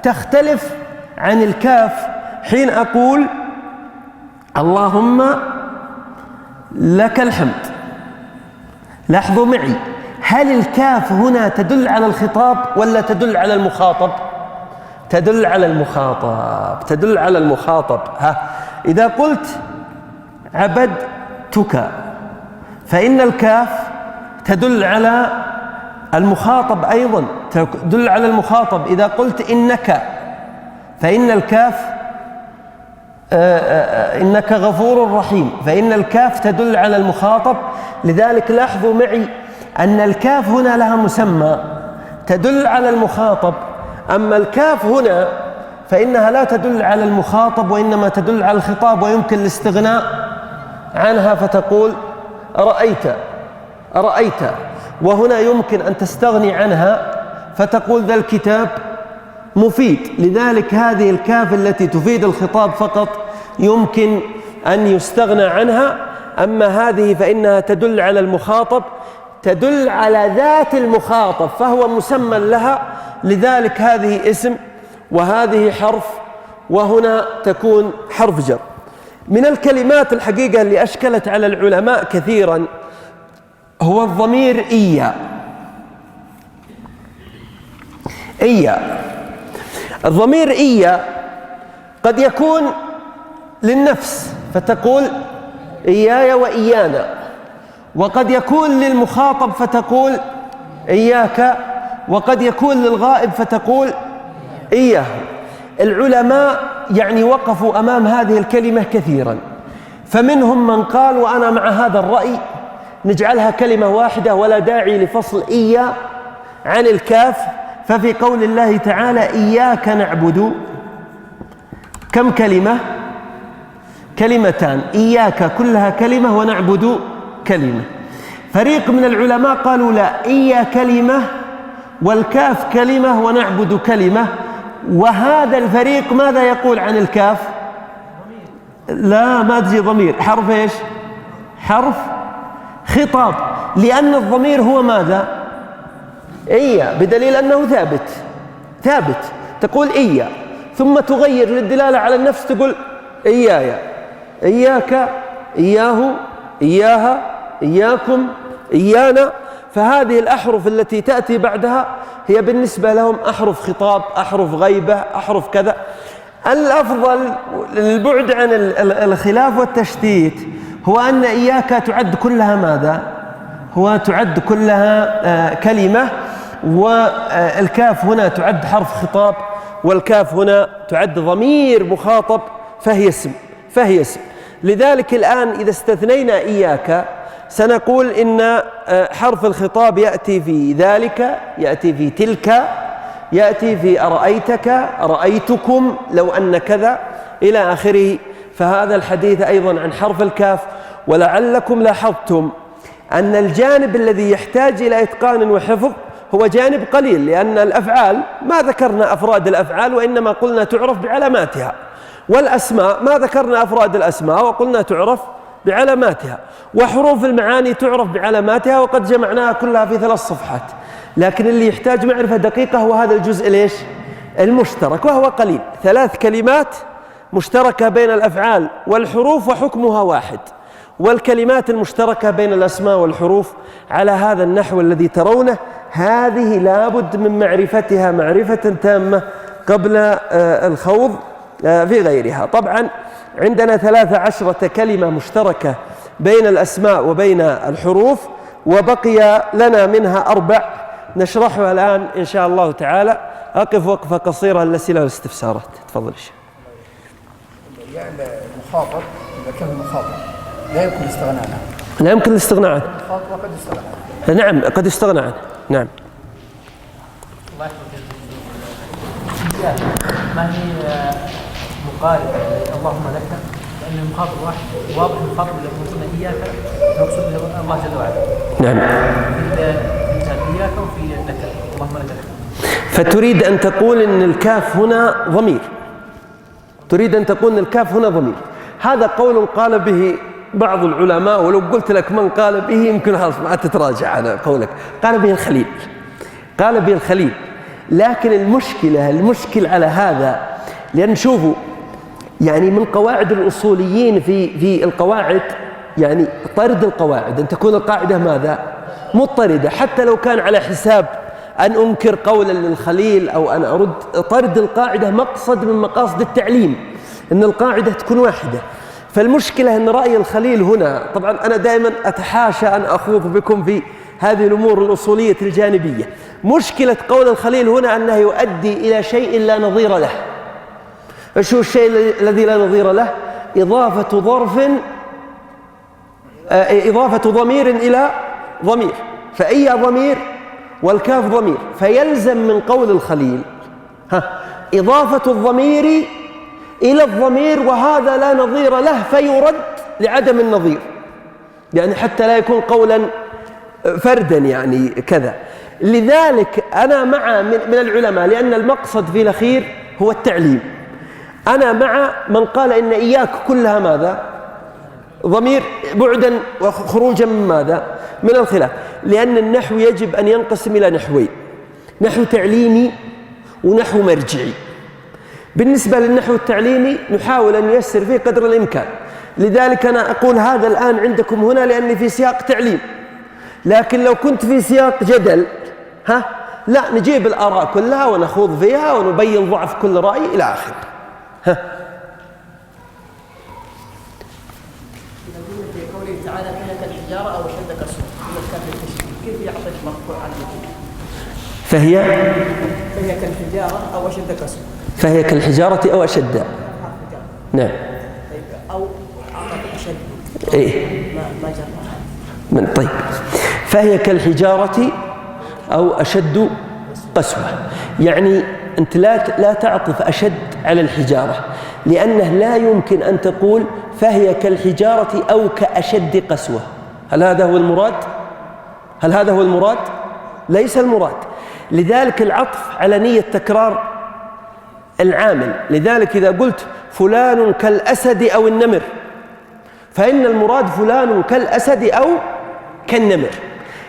تختلف عن الكاف حين أقول اللهم لك الحمد. لاحظوا معي، هل الكاف هنا تدل على الخطاب ولا تدل على المخاطب؟ تدل على المخاطب، تدل على المخاطب. إذا قلت عبدتك فإن الكاف تدل على المخاطب أيضا، تدل على المخاطب. إذا قلت إنك فإن الكاف إنك غفور رحيم، فإن الكاف تدل على المخاطب. لذلك لاحظوا معي أن الكاف هنا لها مسمى تدل على المخاطب، أما الكاف هنا فإنها لا تدل على المخاطب وإنما تدل على الخطاب ويمكن الاستغناء عنها، فتقول أرأيت، وهنا يمكن أن تستغني عنها فتقول ذا الكتاب مفيد. لذلك هذه الكاف التي تفيد الخطاب فقط يمكن أن يستغنى عنها، أما هذه فإنها تدل على المخاطب، تدل على ذات المخاطب فهو مسمى لها، لذلك هذه اسم وهذه حرف، وهنا تكون حرف جر. من الكلمات الحقيقة اللي أشكلت على العلماء كثيرا هو الضمير إيا. الضمير إيا قد يكون للنفس فتقول إياي وإيانا، وقد يكون للمخاطب فتقول إياك، وقد يكون للغائب فتقول إياه. العلماء يعني وقفوا أمام هذه الكلمة كثيرا، فمنهم من قال وأنا مع هذا الرأي نجعلها كلمة واحدة ولا داعي لفصل إيا عن الكاف. ففي قول الله تعالى إياك نعبد كم كلمة؟ كلمتان، إياك كلها كلمة ونعبد كلمة. فريق من العلماء قالوا لا، إيا كلمة والكاف كلمة ونعبد كلمة. وهذا الفريق ماذا يقول عن الكاف؟ لا، ما تجي ضمير، حرف إيش؟ حرف خطاب، لأن الضمير هو ماذا؟ إيا، بدليل أنه ثابت. تقول إيا ثم تغير للدلالة على النفس تقول إياي، إياك، إياه، إياها، إياكم، إيانا. فهذه الأحرف التي تأتي بعدها هي بالنسبة لهم أحرف خطاب، أحرف غيبة، أحرف كذا. الأفضل للبعد عن الخلاف والتشتيت هو أن إياك تعد كلها ماذا؟ هو تعد كلها كلمة، والكاف هنا تعد حرف خطاب، والكاف هنا تعد ضمير مخاطب، فهي اسم. لذلك الآن إذا استثنينا إياك سنقول إن حرف الخطاب يأتي في ذلك، يأتي في تلك، يأتي في أرأيتك، أرأيتكم، لو أن كذا، إلى آخره. فهذا الحديث أيضا عن حرف الكاف. ولعلكم لاحظتم أن الجانب الذي يحتاج إلى إتقان وحفظ هو جانب قليل، لأن الأفعال ما ذكرنا أفراد الأفعال وإنما قلنا تعرف بعلاماتها، والأسماء ما ذكرنا أفراد الأسماء وقلنا تعرف بعلاماتها، وحروف المعاني تعرف بعلاماتها وقد جمعناها كلها في 3 صفحات. لكن اللي يحتاج معرفة دقيقة هو هذا الجزء ليش؟ المشترك، وهو قليل، 3 كلمات مشتركة بين الأفعال والحروف وحكمها واحد، والكلمات المشتركة بين الأسماء والحروف على هذا النحو الذي ترونه، هذه لابد من معرفتها معرفة تامة قبل الخوض في غيرها. طبعا عندنا 13 كلمة مشتركة بين الأسماء وبين الحروف، وبقي لنا منها 4 نشرحها الآن إن شاء الله تعالى. أقف وقفة قصيرة للأسئلة والاستفسارات. تفضل الشيخ. يعني المخاطب إذا كان المخاطب لا يمكن الاستغناء عنه. لا يمكن الاستغناء عنه. المخاطب قد يستغنى عنه. نعم، قد يستغنى عنه. نعم. الله يحفظك. ما هي مقاربة اللهم لك، لأن المخاطب واحد، واضح المخاطب الذي قلنا إياك المقصود به الله جل وعلا. نعم. في إياك وفي لك، اللهم لك. فتريد أن تقول إن الكاف هنا ضمير. تريد أن تقول إن الكاف هنا ضمير. هذا قول قال به بعض العلماء، ولو قلت لك من قال به يمكن خلاص ما تتراجع على قولك. قال به الخليل. قال به الخليل. لكن المشكل على هذا، لأن شوفوا يعني من قواعد الأصوليين في القواعد يعني طرد القواعد، أن تكون القاعدة ماذا؟ مضطردة، حتى لو كان على حساب أن أنكر قولا للخليل أو أن أرد. طرد القاعدة مقصد من مقاصد التعليم، أن القاعدة تكون واحدة. فالمشكلة أن رأي الخليل هنا، طبعا أنا دائما أتحاشى أن أخوض بكم في هذه الأمور الأصولية الجانبية. مشكلة قول الخليل هنا أنه يؤدي إلى شيء لا نظير له. إيش هو الشيء الذي لا نظير له؟ إضافة ضمير إلى ضمير، فأي ضمير والكاف ضمير، فيلزم من قول الخليل إضافة الضمير إلى الضمير، وهذا لا نظير له فيرد لعدم النظير، يعني حتى لا يكون قولا فردا يعني كذا. لذلك أنا مع من العلماء، لأن المقصد في الأخير هو التعليم، أنا مع من قال إن إياك كلها ماذا؟ ضمير بعدا وخروجا من ماذا؟ من الخلاف، لأن النحو يجب أن ينقسم إلى نحوين: نحو تعليمي ونحو مرجعي. بالنسبة للنحو التعليمي نحاول أن نيسر فيه قدر الإمكان، لذلك أنا أقول هذا الآن عندكم هنا لأني في سياق تعليم، لكن لو كنت في سياق جدل لا، نجيب الآراء كلها ونخوض فيها ونبين ضعف كل رأي إلى آخره. في قوله تعالى فهي كالحجارة أو أشد قسوة، كيف يعطيك مرفوع عن فهي كالحجارة أو أشد قسوة؟ فهي كالحجارة أو أشد. نعم. أو أعطت أشد. إيه. ما جرى. طيب، فهي كالحجارة أو أشد قسوة، يعني أنت لا تعطف أشد على الحجارة، لأنه لا يمكن أن تقول فهي كالحجارة أو كأشد قسوة. هل هذا هو المراد؟ هل هذا هو المراد؟ ليس المراد. لذلك العطف على نية تكرار العامل. لذلك إذا قلت فلان كالأسد أو النمر، فإن المراد فلان كالأسد أو كالنمر.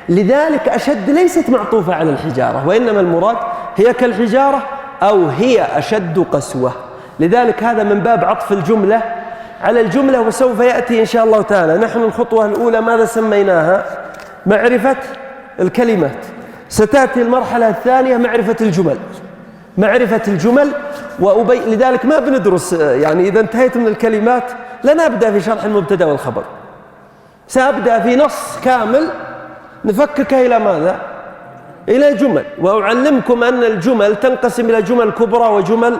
لذلك أشد ليست معطوفة على الحجارة، وإنما المراد هي كالحجارة أو هي أشد قسوة. لذلك هذا من باب عطف الجملة على الجملة، وسوف يأتي إن شاء الله تعالى. نحن الخطوة الأولى ماذا سميناها؟ معرفة الكلمات. ستأتي المرحلة الثانية معرفة الجمل. معرفة الجمل لذلك ما بندرس، يعني إذا انتهيت من الكلمات لن أبدأ في شرح المبتدأ والخبر، سأبدأ في نص كامل نفككه إلى ماذا؟ إلى جمل. وأعلمكم أن الجمل تنقسم إلى جمل كبرى وجمل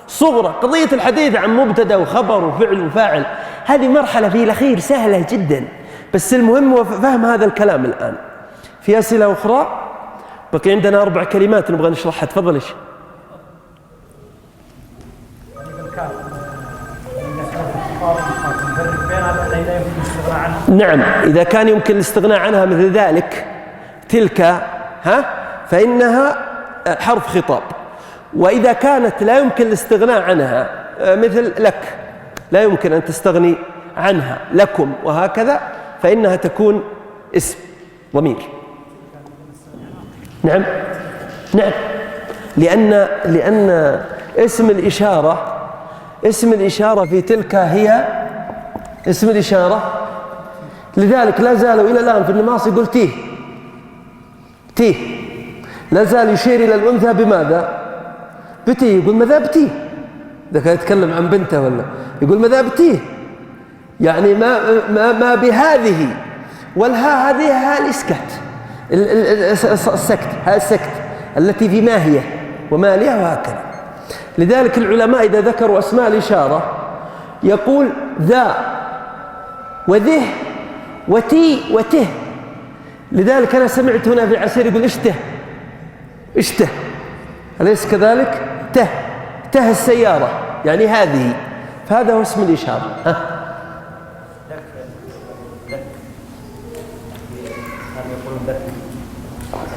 صغرى. قضية الحديث عن مبتدأ وخبر وفعل وفاعل هذه مرحلة في الأخير سهلة جدا، بس المهم هو فهم هذا الكلام الآن. في أسئلة أخرى؟ بقي عندنا 4 كلمات نبغى نشرحها، تفضل. إيش؟ نعم، إذا كان يمكن الاستغناء عنها مثل ذلك تلك فإنها حرف خطاب، وإذا كانت لا يمكن الاستغناء عنها مثل لك لا يمكن أن تستغني عنها، لكم وهكذا، فإنها تكون اسم ضمير. نعم نعم، لأن اسم الإشارة في تلك هي اسم الإشارة. لذلك لا زالوا إلى الآن في النماص يقول تيه، لا زال يشير إلى الأنثى بماذا؟ بتيه، يقول مذابتيه. إذا كان يتكلم عن بنته ولا يقول مذابتيه، يعني ما بهذه، والها هذه ها الإسكت، السكت التي في ماهية ومالية وهكذا. لذلك العلماء إذا ذكروا أسماء الإشارة يقول ذا وذه وتي وته. لذلك أنا سمعت هنا في العسير يقول اشته، أليس كذلك؟ ته السيارة، يعني هذه، فهذا هو اسم الإشارة.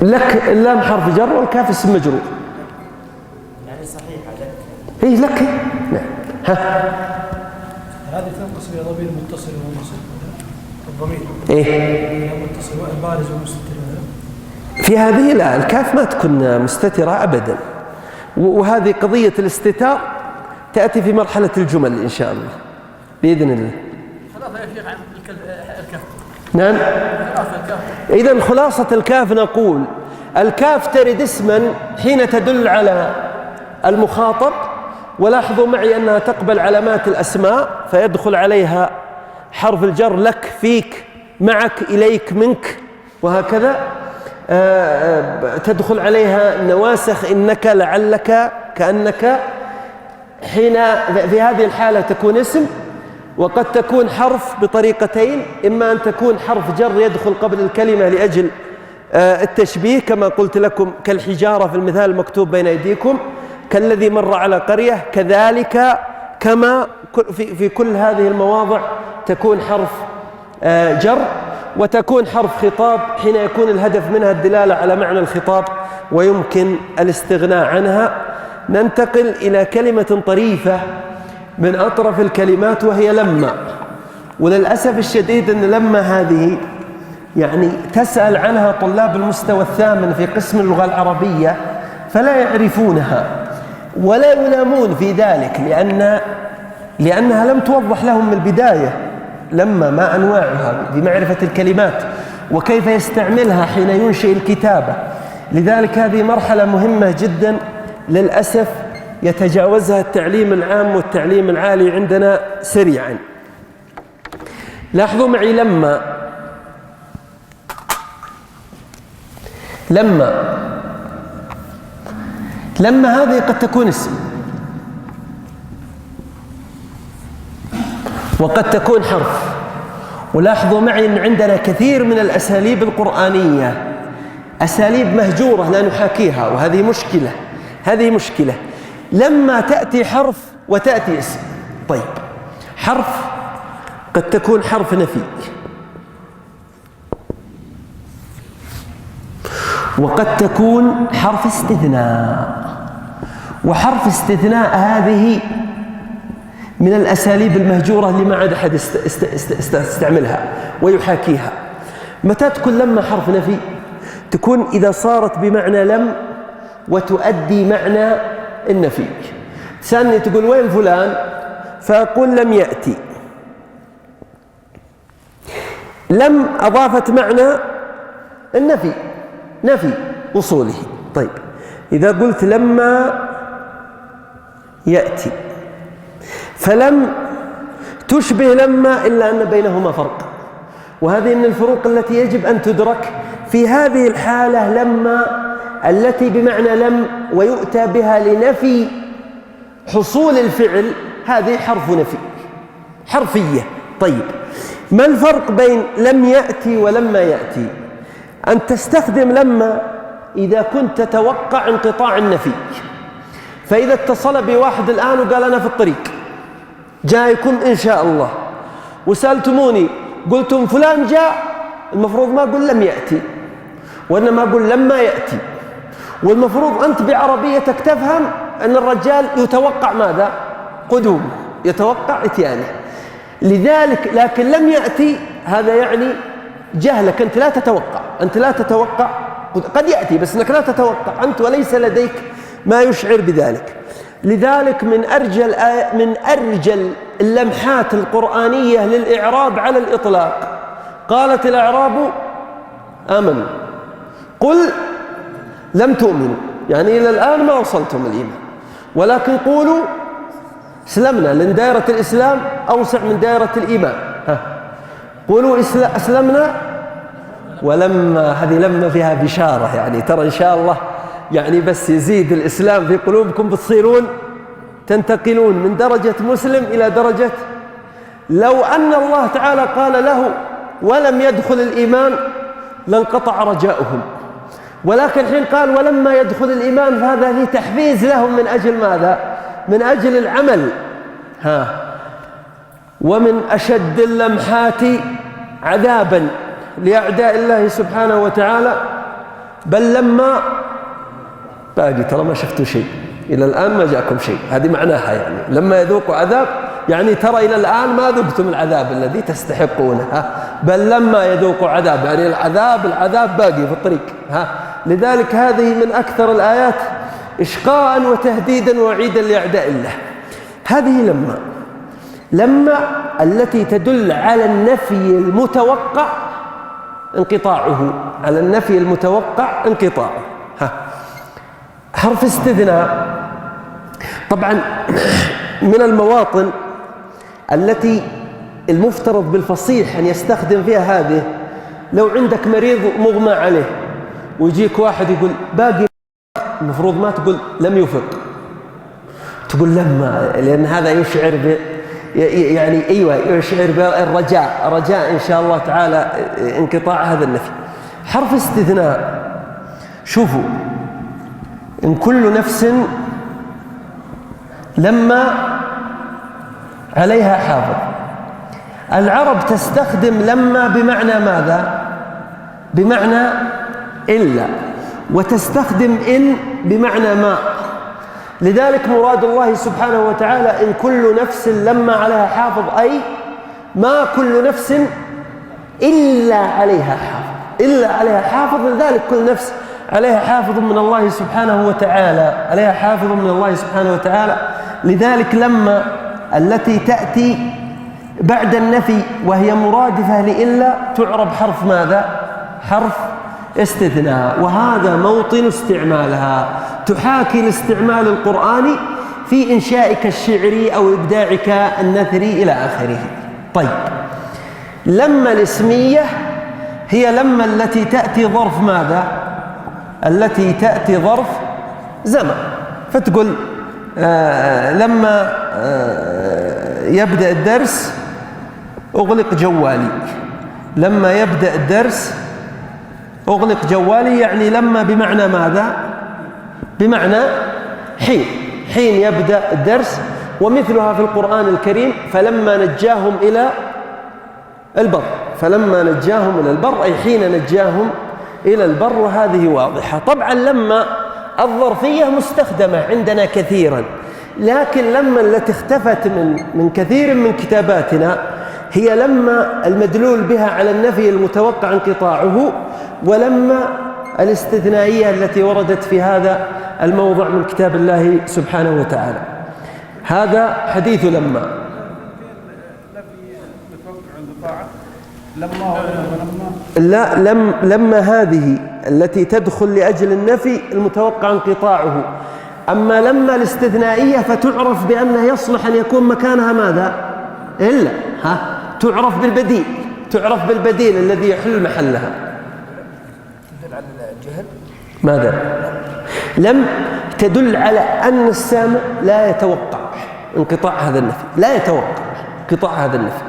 لك اللام حرف جر والكاف اسم مجرور، يعني صحيحة لك. اي لك. نعم. هذه تنقسم إلى ضمير متصل ومنصب. الضمير متصل وبارز ومستتر. في هذه لا، الكاف ما تكون مستترة أبدا، وهذه قضية الاستتار تأتي في مرحلة الجمل إن شاء الله بإذن الله. خلاص يا شيخ عن الكاف. نعم. إذن خلاصة الكاف نقول الكاف ترد اسما حين تدل على المخاطب، ولاحظوا معي أنها تقبل علامات الأسماء، فيدخل عليها حرف الجر لك، فيك، معك، إليك، منك، وهكذا. تدخل عليها نواسخ إنك، لعلك، كأنك. حين في هذه الحالة تكون اسم، وقد تكون حرف بطريقتين: إما أن تكون حرف جر يدخل قبل الكلمة لأجل التشبيه كما قلت لكم كالحجارة في المثال المكتوب بين أيديكم، كالذي مر على قرية، كذلك كما في كل هذه المواضع تكون حرف جر وتكون حرف خطاب حين يكون الهدف منها الدلالة على معنى الخطاب ويمكن الاستغناء عنها. ننتقل إلى كلمة طريفة من أطرف الكلمات وهي لما. وللأسف الشديد أن لما هذه يعني تسأل عنها طلاب المستوى الثامن في قسم اللغة العربية فلا يعرفونها ولا يلامون في ذلك، لأنها لم توضح لهم من البداية لما ما أنواعها بمعرفة الكلمات وكيف يستعملها حين ينشئ الكتابة. لذلك هذه مرحلة مهمة جدا للأسف يتجاوزها التعليم العام والتعليم العالي عندنا سريعا. لاحظوا معي لما هذه قد تكون اسم وقد تكون حرف. ولاحظوا معي أن عندنا كثير من الأساليب القرآنية أساليب مهجورة لا نحاكيها، وهذه مشكلة. لما تأتي حرف وتأتي اسم. طيب، حرف قد تكون حرف نفي وقد تكون حرف استثناء، وحرف استثناء هذه من الأساليب المهجورة اللي ما عاد أحد استعملها ويحاكيها. متى تكون لما حرف نفي؟ تكون إذا صارت بمعنى لم وتؤدي معنى النفي. تسألني تقول وين فلان؟ فأقول لم يأتي. لم أضافت معنى النفي، نفي وصوله. طيب، إذا قلت لما يأتي، فلم تشبه لما إلا أن بينهما فرق، وهذه من الفروق التي يجب أن تدرك. في هذه الحالة لما التي بمعنى لم ويؤتى بها لنفي حصول الفعل، هذه حرف نفي حرفية. طيب، ما الفرق بين لم يأتي ولما يأتي؟ أن تستخدم لما إذا كنت تتوقع انقطاع النفي. فإذا اتصل بواحد الآن وقال أنا في الطريق جايكم إن شاء الله، وسألتموني قلتم فلان جاء، المفروض ما أقول لم يأتي وإنما أقول لما يأتي. والمفروض أنت بعربيتك تفهم أن الرجال يتوقع ماذا؟ قدومه، يتوقع إتيانه. لذلك لكن لم يأتي هذا يعني جهلك، أنت لا تتوقع، قد يأتي بس أنك لا تتوقع أنت وليس لديك ما يشعر بذلك. لذلك من أرجل اللمحات القرآنية للإعراب على الإطلاق قالت الأعراب آمنوا قل لم تؤمنوا، يعني إلى الآن ما وصلتم الإيمان، ولكن قولوا اسلمنا، لأن دائرة الإسلام أوسع من دائرة الإيمان. قولوا أسلمنا. ولما هذه لما فيها بشارة، يعني ترى إن شاء الله يعني بس يزيد الإسلام في قلوبكم بتصيرون تنتقلون من درجة مسلم إلى درجة. لو أن الله تعالى قال له ولم يدخل الإيمان لانقطع رجاؤهم، ولكن حين قال ولما يدخل الإيمان فهذا فيه تحفيز لهم من أجل ماذا؟ من أجل العمل. ومن أشد اللمحات عذابا لأعداء الله سبحانه وتعالى بل لما باقي ترى ما شفتوا شيء، إلى الآن ما جاءكم شيء. هذه معناها يعني لما يذوقوا عذاب يعني ترى إلى الآن ما ذقتم العذاب الذي تستحقونه، بل لما يذوقوا عذاب يعني العذاب باقي في الطريق. لذلك هذه من أكثر الآيات إشقاء وتهديدا ووعيدا لأعداء الله. هذه لما التي تدل على النفي المتوقع انقطاعه، على النفي المتوقع انقطاعه. حرف استثناء طبعا من المواطن التي المفترض بالفصيح أن يستخدم فيها هذه. لو عندك مريض مغمى عليه ويجيك واحد يقول باقي، المفروض ما تقول لم يفق، تقول لما، لأن هذا يشعر يعني يشعر بالرجاء، رجاء إن شاء الله تعالى انقطاع هذا النفي. حرف استثناء، شوفوا إن كل نفس لما عليها حافظ. العرب تستخدم لما بمعنى ماذا؟ بمعنى إلا، وتستخدم إن بمعنى ما. لذلك مراد الله سبحانه وتعالى إن كل نفس لما عليها حافظ، أي ما كل نفس إلا عليها حافظ، إلا عليها حافظ. لذلك كل نفس عليها حافظ من الله سبحانه وتعالى، عليها حافظ من الله سبحانه وتعالى. لذلك لما التي تأتي بعد النفي وهي مرادفة لإلا تعرب حرف ماذا؟ حرف استثناء، وهذا موطن استعمالها، تحاكي الاستعمال القرآني في إنشائك الشعري أو إبداعك النثري إلى آخره. طيب، لما الاسمية هي لما التي تأتي ظرف ماذا؟ التي تأتي ظرف زمن. فتقول لما يبدأ الدرس أغلق جوالي، لما يبدأ الدرس أغلق جوالي، يعني لما بمعنى ماذا؟ بمعنى حين، حين يبدأ الدرس. ومثلها في القرآن الكريم فلما نجاهم إلى البر، فلما نجاهم إلى البر أي حين نجاهم إلى البر، وهذه واضحة. طبعا لما الظرفية مستخدمة عندنا كثيرا، لكن لما التي اختفت من كثير من كتاباتنا هي لما المدلول بها على النفي المتوقع انقطاعه، ولما الاستثنائية التي وردت في هذا الموضع من كتاب الله سبحانه وتعالى. هذا حديث لما. لا، لما هذه التي تدخل لأجل النفي المتوقع انقطاعه. أما لما الاستثنائية فتعرف بأنه يصلح أن يكون مكانها ماذا؟ إلا. تعرف بالبديل، تعرف بالبديل الذي يحل محلها. تدل على الجهل. ماذا؟ لم تدل على أن السامع لا يتوقع انقطاع هذا النفي، لا يتوقع انقطاع هذا النفي،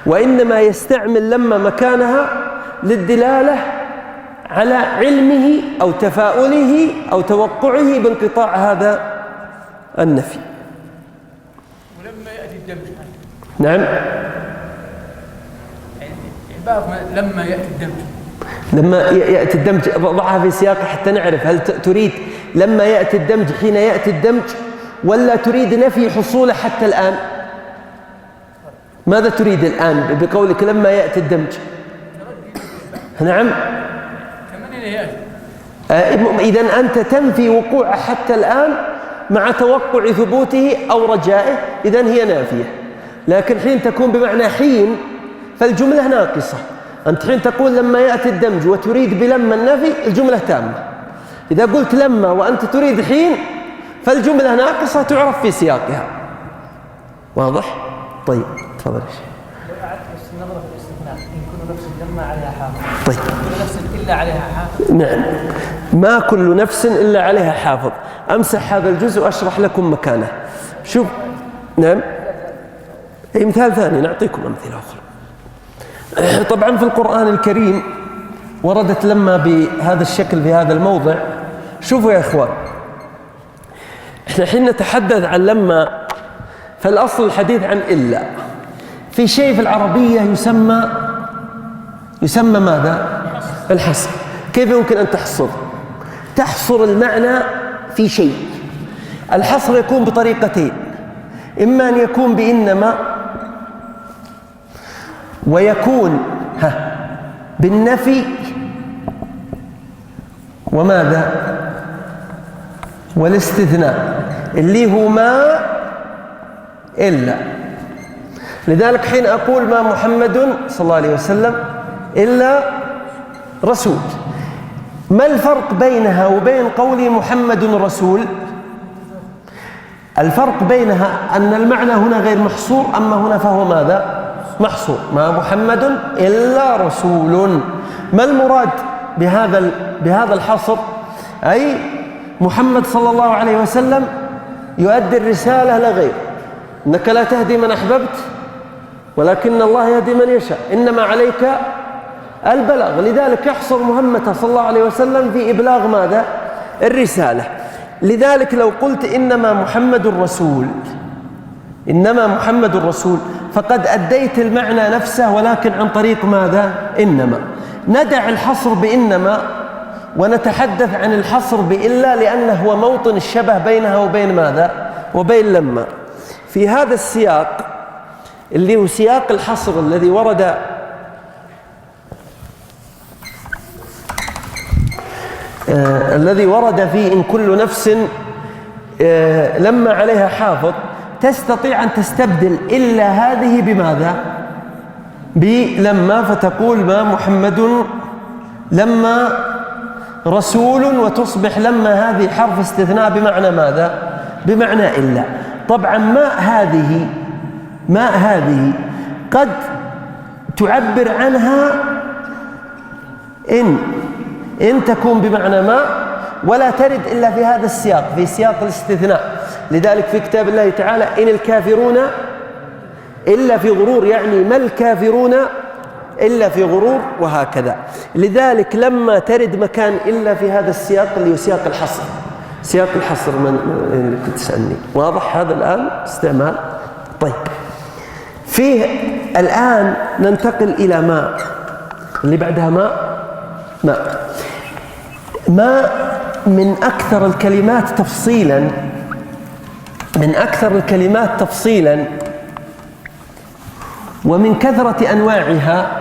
وإنما يستعمل لما مكانها للدلالة على علمه أو تفاؤله أو توقعه بانقطاع هذا النفي. ولما يأتي الدمج. نعم. لما يأتي الدمج. لما يأتي الدمج ضعها في سياق حتى نعرف هل تريد لما يأتي الدمج حين يأتي الدمج، ولا تريد نفي حصوله حتى الآن؟ ماذا تريد الآن بقولك لما يأتي الدمج؟ نعم. إذن أنت تنفي وقوعه حتى الآن مع توقع ثبوته أو رجائه، إذن هي نافية. لكن حين تكون بمعنى حين فالجملة ناقصة. أنت حين تقول لما يأتي الدمج وتريد بلما النفي الجملة تامة. إذا قلت لما وأنت تريد حين فالجملة ناقصة تعرف في سياقها. واضح؟ طيب تفضل يا شيخ. لو أعدت النظرة في الاستثناء إن كل نفس لما عليها حافظ. طيب. كل نفس إلا عليها حافظ. نعم. ما كل نفس إلا عليها حافظ. أمسح هذا الجزء وأشرح لكم مكانه. شوف. نعم. أي مثال ثاني نعطيكم أمثلة أخرى. طبعا في القرآن الكريم وردت لما بهذا الشكل في هذا الموضع. شوفوا يا إخوان، إحنا حين نتحدث عن لما فالأصل الحديث عن إلا. في شيء في العربية يسمى ماذا؟ الحصر. كيف يمكن أن تحصر؟ تحصر المعنى في شيء. الحصر يكون بطريقتين، إما أن يكون بإنما، ويكون بالنفي، وماذا؟ والاستثناء اللي هو ما إلا. لذلك حين أقول ما محمد صلى الله عليه وسلم إلا رسول، ما الفرق بينها وبين قولي محمد رسول؟ الفرق بينها أن المعنى هنا غير محصور، أما هنا فهو ماذا؟ محصور. ما محمد إلا رسول. ما المراد بهذا الحصر؟ أي محمد صلى الله عليه وسلم يؤدي الرسالة لغير. إنك لا تهدي من أحببت ولكن الله يهدي من يشاء، إنما عليك البلاغ. لذلك يحصر مهمته صلى الله عليه وسلم في إبلاغ ماذا؟ الرسالة. لذلك لو قلت إنما محمد رسول، إنما محمد رسول، فقد أديت المعنى نفسه ولكن عن طريق ماذا؟ إنما. ندع الحصر بإنما ونتحدث عن الحصر بإلا، لأنه هو موطن الشبه بينها وبين ماذا؟ وبين لما. في هذا السياق اللي هو سياق الحصر الذي ورد فيه إن كل نفس لما عليها حافظ، تستطيع أن تستبدل إلا هذه بماذا؟ بلما، فتقول ما محمد لما رسول، وتصبح لما هذه حرف استثناء بمعنى ماذا؟ بمعنى إلا. طبعا ما هذه قد تعبر عنها إن تكون بمعنى ما، ولا ترد إلا في هذا السياق، في سياق الاستثناء. لذلك في كتاب الله تعالى إن الكافرون إلا في غرور، يعني ما الكافرون إلا في غرور، وهكذا. لذلك لما ترد مكان إلا في هذا السياق اللي هو سياق الحصر، سياق الحصر اللي كنت تسألني، واضح هذا الآن استعمال؟ طيب، فيه الآن ننتقل إلى ما اللي بعدها ما من أكثر الكلمات تفصيلا ومن كثرة أنواعها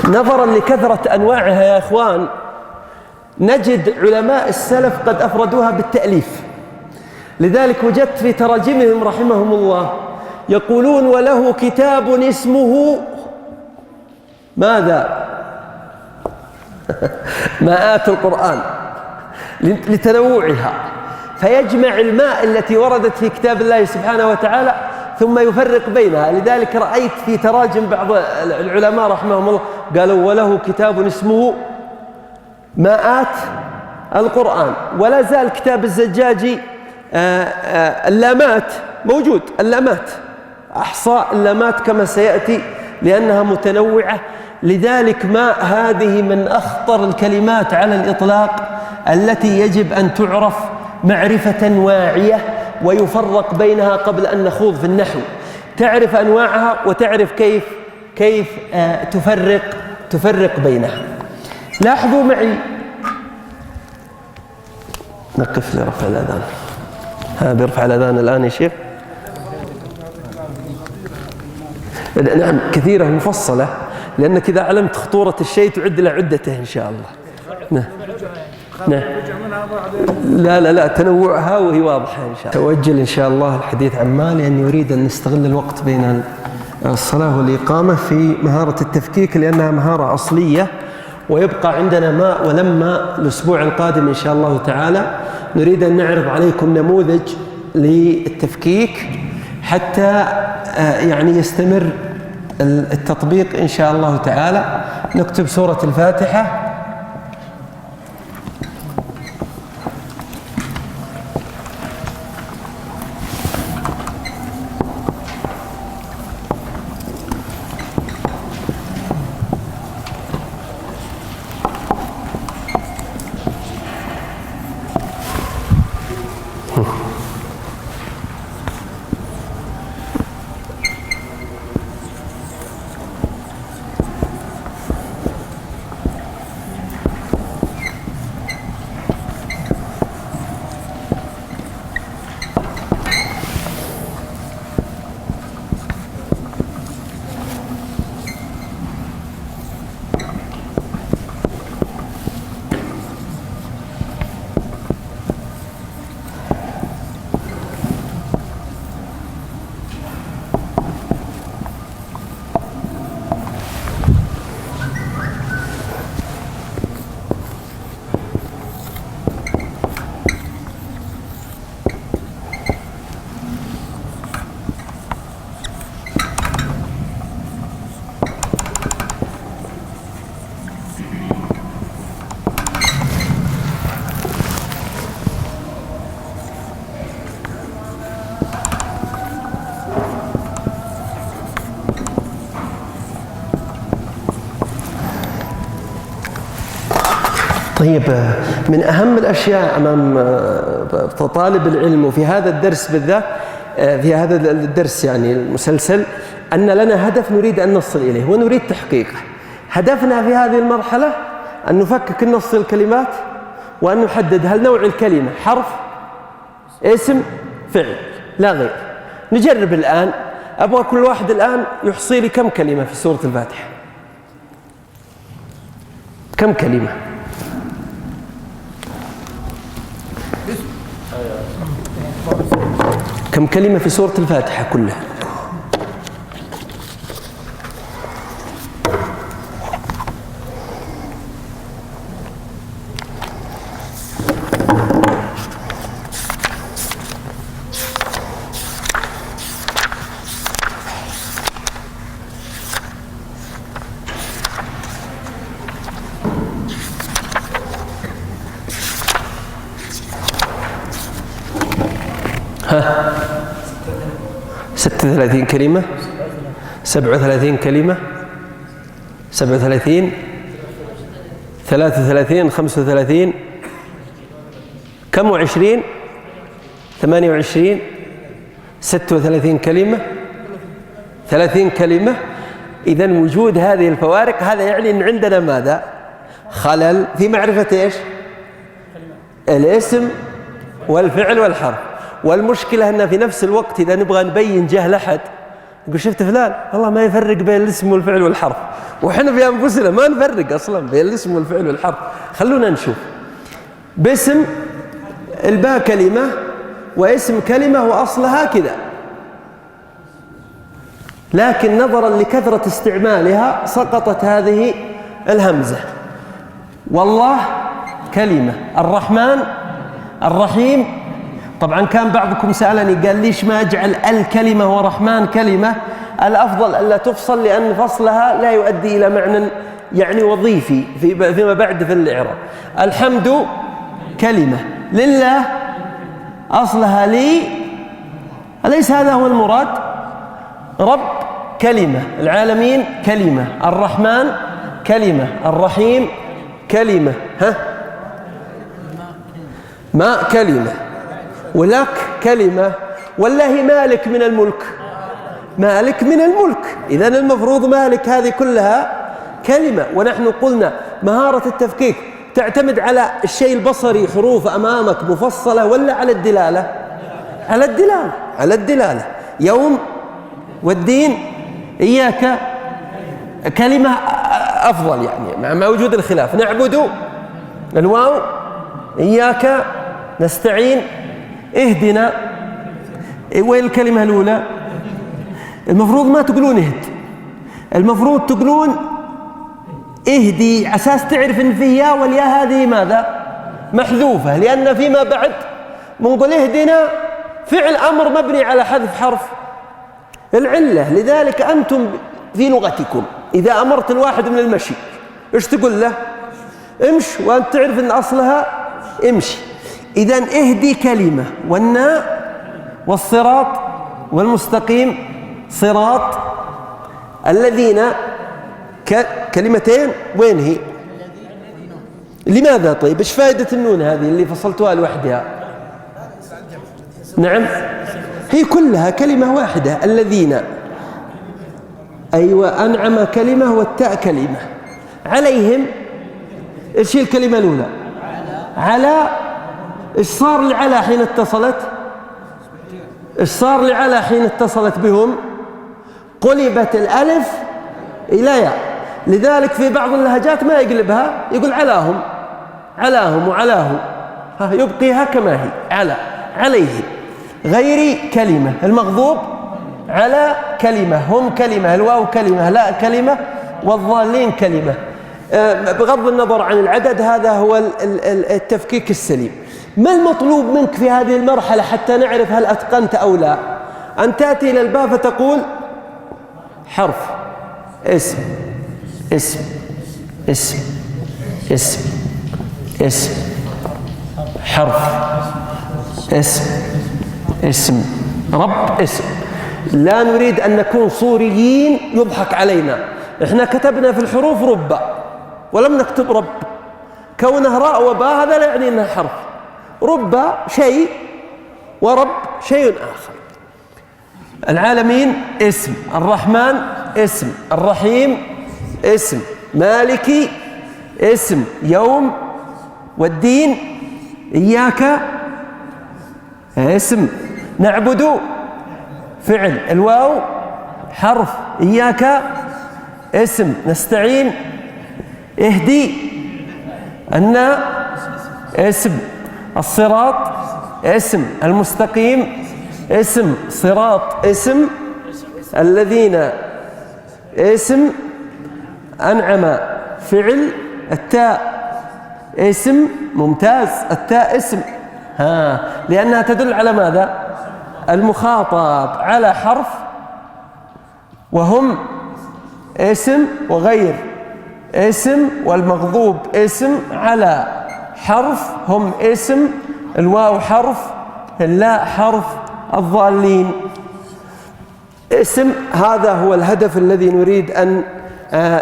نظرا لكثرة أنواعها يا إخوان، نجد علماء السلف قد أفردوها بالتأليف. لذلك وجدت في تراجمهم رحمهم الله يقولون وله كتاب اسمه ماذا؟ ماءات القرآن، لتنوعها، فيجمع الماء التي وردت في كتاب الله سبحانه وتعالى ثم يفرق بينها. لذلك رأيت في تراجم بعض العلماء رحمهم الله قالوا وله كتاب اسمه ماءات القرآن. ولا زال كتاب الزجاجي اللامات موجود، اللامات، أحصاء اللامات كما سيأتي لأنها متنوعة. لذلك ماء هذه من أخطر الكلمات على الإطلاق التي يجب أن تعرف معرفة واعية ويفرق بينها قبل أن نخوض في النحو. تعرف أنواعها وتعرف كيف تفرق بينها. لاحظوا معي، نقف لرفع الأذان. بيرفع الأذان الآن يا شيخ؟ نعم، كثيرة مفصلة، لأنك إذا علمت خطورة الشيء تعد له عدته إن شاء الله. نعم. لا تنوعها وهي واضحة إن شاء الله. توجل إن شاء الله الحديث عن ما، لأني أريد أن نستغل الوقت بين الصلاة والإقامة في مهارة التفكيك، لأنها مهارة أصلية. ويبقى عندنا ماء ولما الأسبوع القادم إن شاء الله تعالى. نريد أن نعرض عليكم نموذج للتفكيك حتى يعني يستمر التطبيق إن شاء الله تعالى. نكتب سورة الفاتحة. طيب، من أهم الأشياء أمام طالب العلم وفي هذا الدرس بالذات، في هذا الدرس يعني المسلسل، أن لنا هدف نريد أن نصل إليه ونريد تحقيقه. هدفنا في هذه المرحلة أن نفكك النص الكلمات، وأن نحدد هل نوع الكلمة حرف، اسم، فعل، لا غير. نجرب الآن. أبغى كل واحد الآن يحصي لي كم كلمة في سورة الفاتحة. كم كلمة؟ كم كلمة في سورة الفاتحة كلها؟ ها 36 كلمة، 37 كلمة، 37، 33، 35، كم و20؟ 28، 36 كلمة، 30 كلمة. إذن وجود هذه الفوارق هذا يعني أن عندنا ماذا؟ خلل في معرفة إيش؟ الاسم والفعل والحرف. والمشكلة أن في نفس الوقت إذا نبغى نبين جهل أحد نقول شفت فلان والله ما يفرق بين الاسم والفعل والحرف، وإحنا في أنفسنا ما نفرق أصلا بين الاسم والفعل والحرف. خلونا نشوف. باسم الباء كلمة واسم كلمة وأصلها كذا، لكن نظرا لكثرة استعمالها سقطت هذه الهمزة. والله كلمة، الرحمن، الرحيم. طبعا كان بعضكم سألني قال ليش ما أجعل الكلمة ورحمن كلمة؟ الأفضل ألا تفصل، لأن فصلها لا يؤدي إلى معنى يعني وظيفي فيما بعد في الإعراب. الحمد كلمة، لله أصلها لي، أليس هذا هو المراد؟ رب كلمة، العالمين كلمة، الرحمن كلمة، الرحيم كلمة، ما كلمة، ولك كلمة. والله مالك من الملك، مالك من الملك. إذن المفروض مالك هذه كلها كلمة. ونحن قلنا مهارة التفكيك تعتمد على الشيء البصري، حروف أمامك مفصلة، ولا على الدلالة؟ على الدلالة، على الدلالة. يوم والدين إياك كلمة أفضل يعني مع وجود الخلاف. نعبد الواو، إياك نستعين، اهدنا. وين الكلمة الأولى؟ المفروض ما تقولون اهد، المفروض تقولون اهدي، على أساس تعرف إن فيه يا، واليا هذه ماذا؟ محذوفة، لأن فيما بعد بنقول اهدنا فعل أمر مبني على حذف حرف العلة. لذلك أنتم في لغتكم إذا أمرت الواحد من المشي إيش تقول له؟ امش، وأنت تعرف إن أصلها امشي. إذن اهدي كلمة، والناء والصراط والمستقيم صراط الذين كلمتين. وين هي؟ لماذا طيب؟ إيش فائدة النون هذه اللي فصلتوها لوحدها؟ نعم، هي كلها كلمة واحدة. الذين، أيوة، أنعم كلمة والتاء كلمة. عليهم إيش هي الكلمة الأولى؟ على. إيش صار لعلى حين اتصلت؟ إيش صار لعلى حين اتصلت بهم؟ قلبت الألف إلى ياء. لذلك في بعض اللهجات ما يقلبها، يقول علاهم، علاهم وعلاه، يبقيها كما هي على. عليه غير كلمة، المغضوب على كلمة، هم كلمة، الواو كلمة، لا كلمة، والضالين كلمة. بغض النظر عن العدد، هذا هو التفكيك السليم. ما المطلوب منك في هذه المرحلة حتى نعرف هل أتقنت أو لا؟ أن تأتي إلى الباء فتقول حرف، اسم، اسم، اسم، اسم، اسم، حرف، اسم، اسم، رب، اسم. لا نريد أن نكون صوريين يضحك علينا. إحنا كتبنا في الحروف رب ولم نكتب رب. كونه راء وباء هذا لا يعني أنها حرف. رب شيء ورب شيء آخر. العالمين اسم، الرحمن اسم، الرحيم اسم، مالكي اسم، يوم والدين إياك اسم، نعبد فعل، الواو حرف، إياك اسم، نستعين اهدي، أن اسم، الصراط اسم، المستقيم اسم، صراط اسم، الذين اسم، أنعم فعل، التاء اسم، ممتاز، التاء اسم لأنها تدل على ماذا؟ المخاطب على حرف، وهم اسم وغير اسم، والمغضوب اسم على حرف، هم اسم، الواو حرف، اللاء حرف، الضالين اسم. هذا هو الهدف الذي نريد أن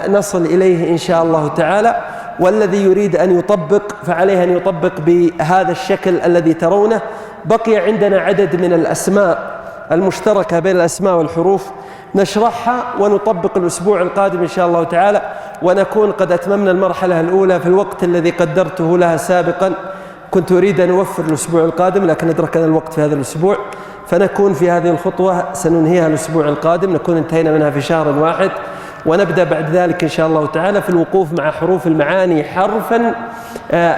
نصل إليه إن شاء الله تعالى، والذي يريد أن يطبق فعليه أن يطبق بهذا الشكل الذي ترونه. بقي عندنا عدد من الأسماء المشتركة بين الأسماء والحروف نشرحها ونطبق الأسبوع القادم إن شاء الله تعالى، ونكون قد أتممنا المرحلة الأولى في الوقت الذي قدرته لها سابقا. كنت أريد أن أوفر الأسبوع القادم لكن أدركنا الوقت في هذا الأسبوع، فنكون في هذه الخطوة سننهيها الأسبوع القادم، نكون انتهينا منها في شهر واحد، ونبدأ بعد ذلك إن شاء الله تعالى في الوقوف مع حروف المعاني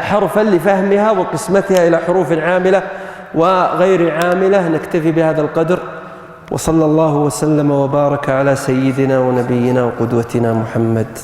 حرفا لفهمها وقسمتها إلى حروف عاملة وغير عاملة. نكتفي بهذا القدر، وصلى الله وسلم وبارك على سيدنا ونبينا وقدوتنا محمد.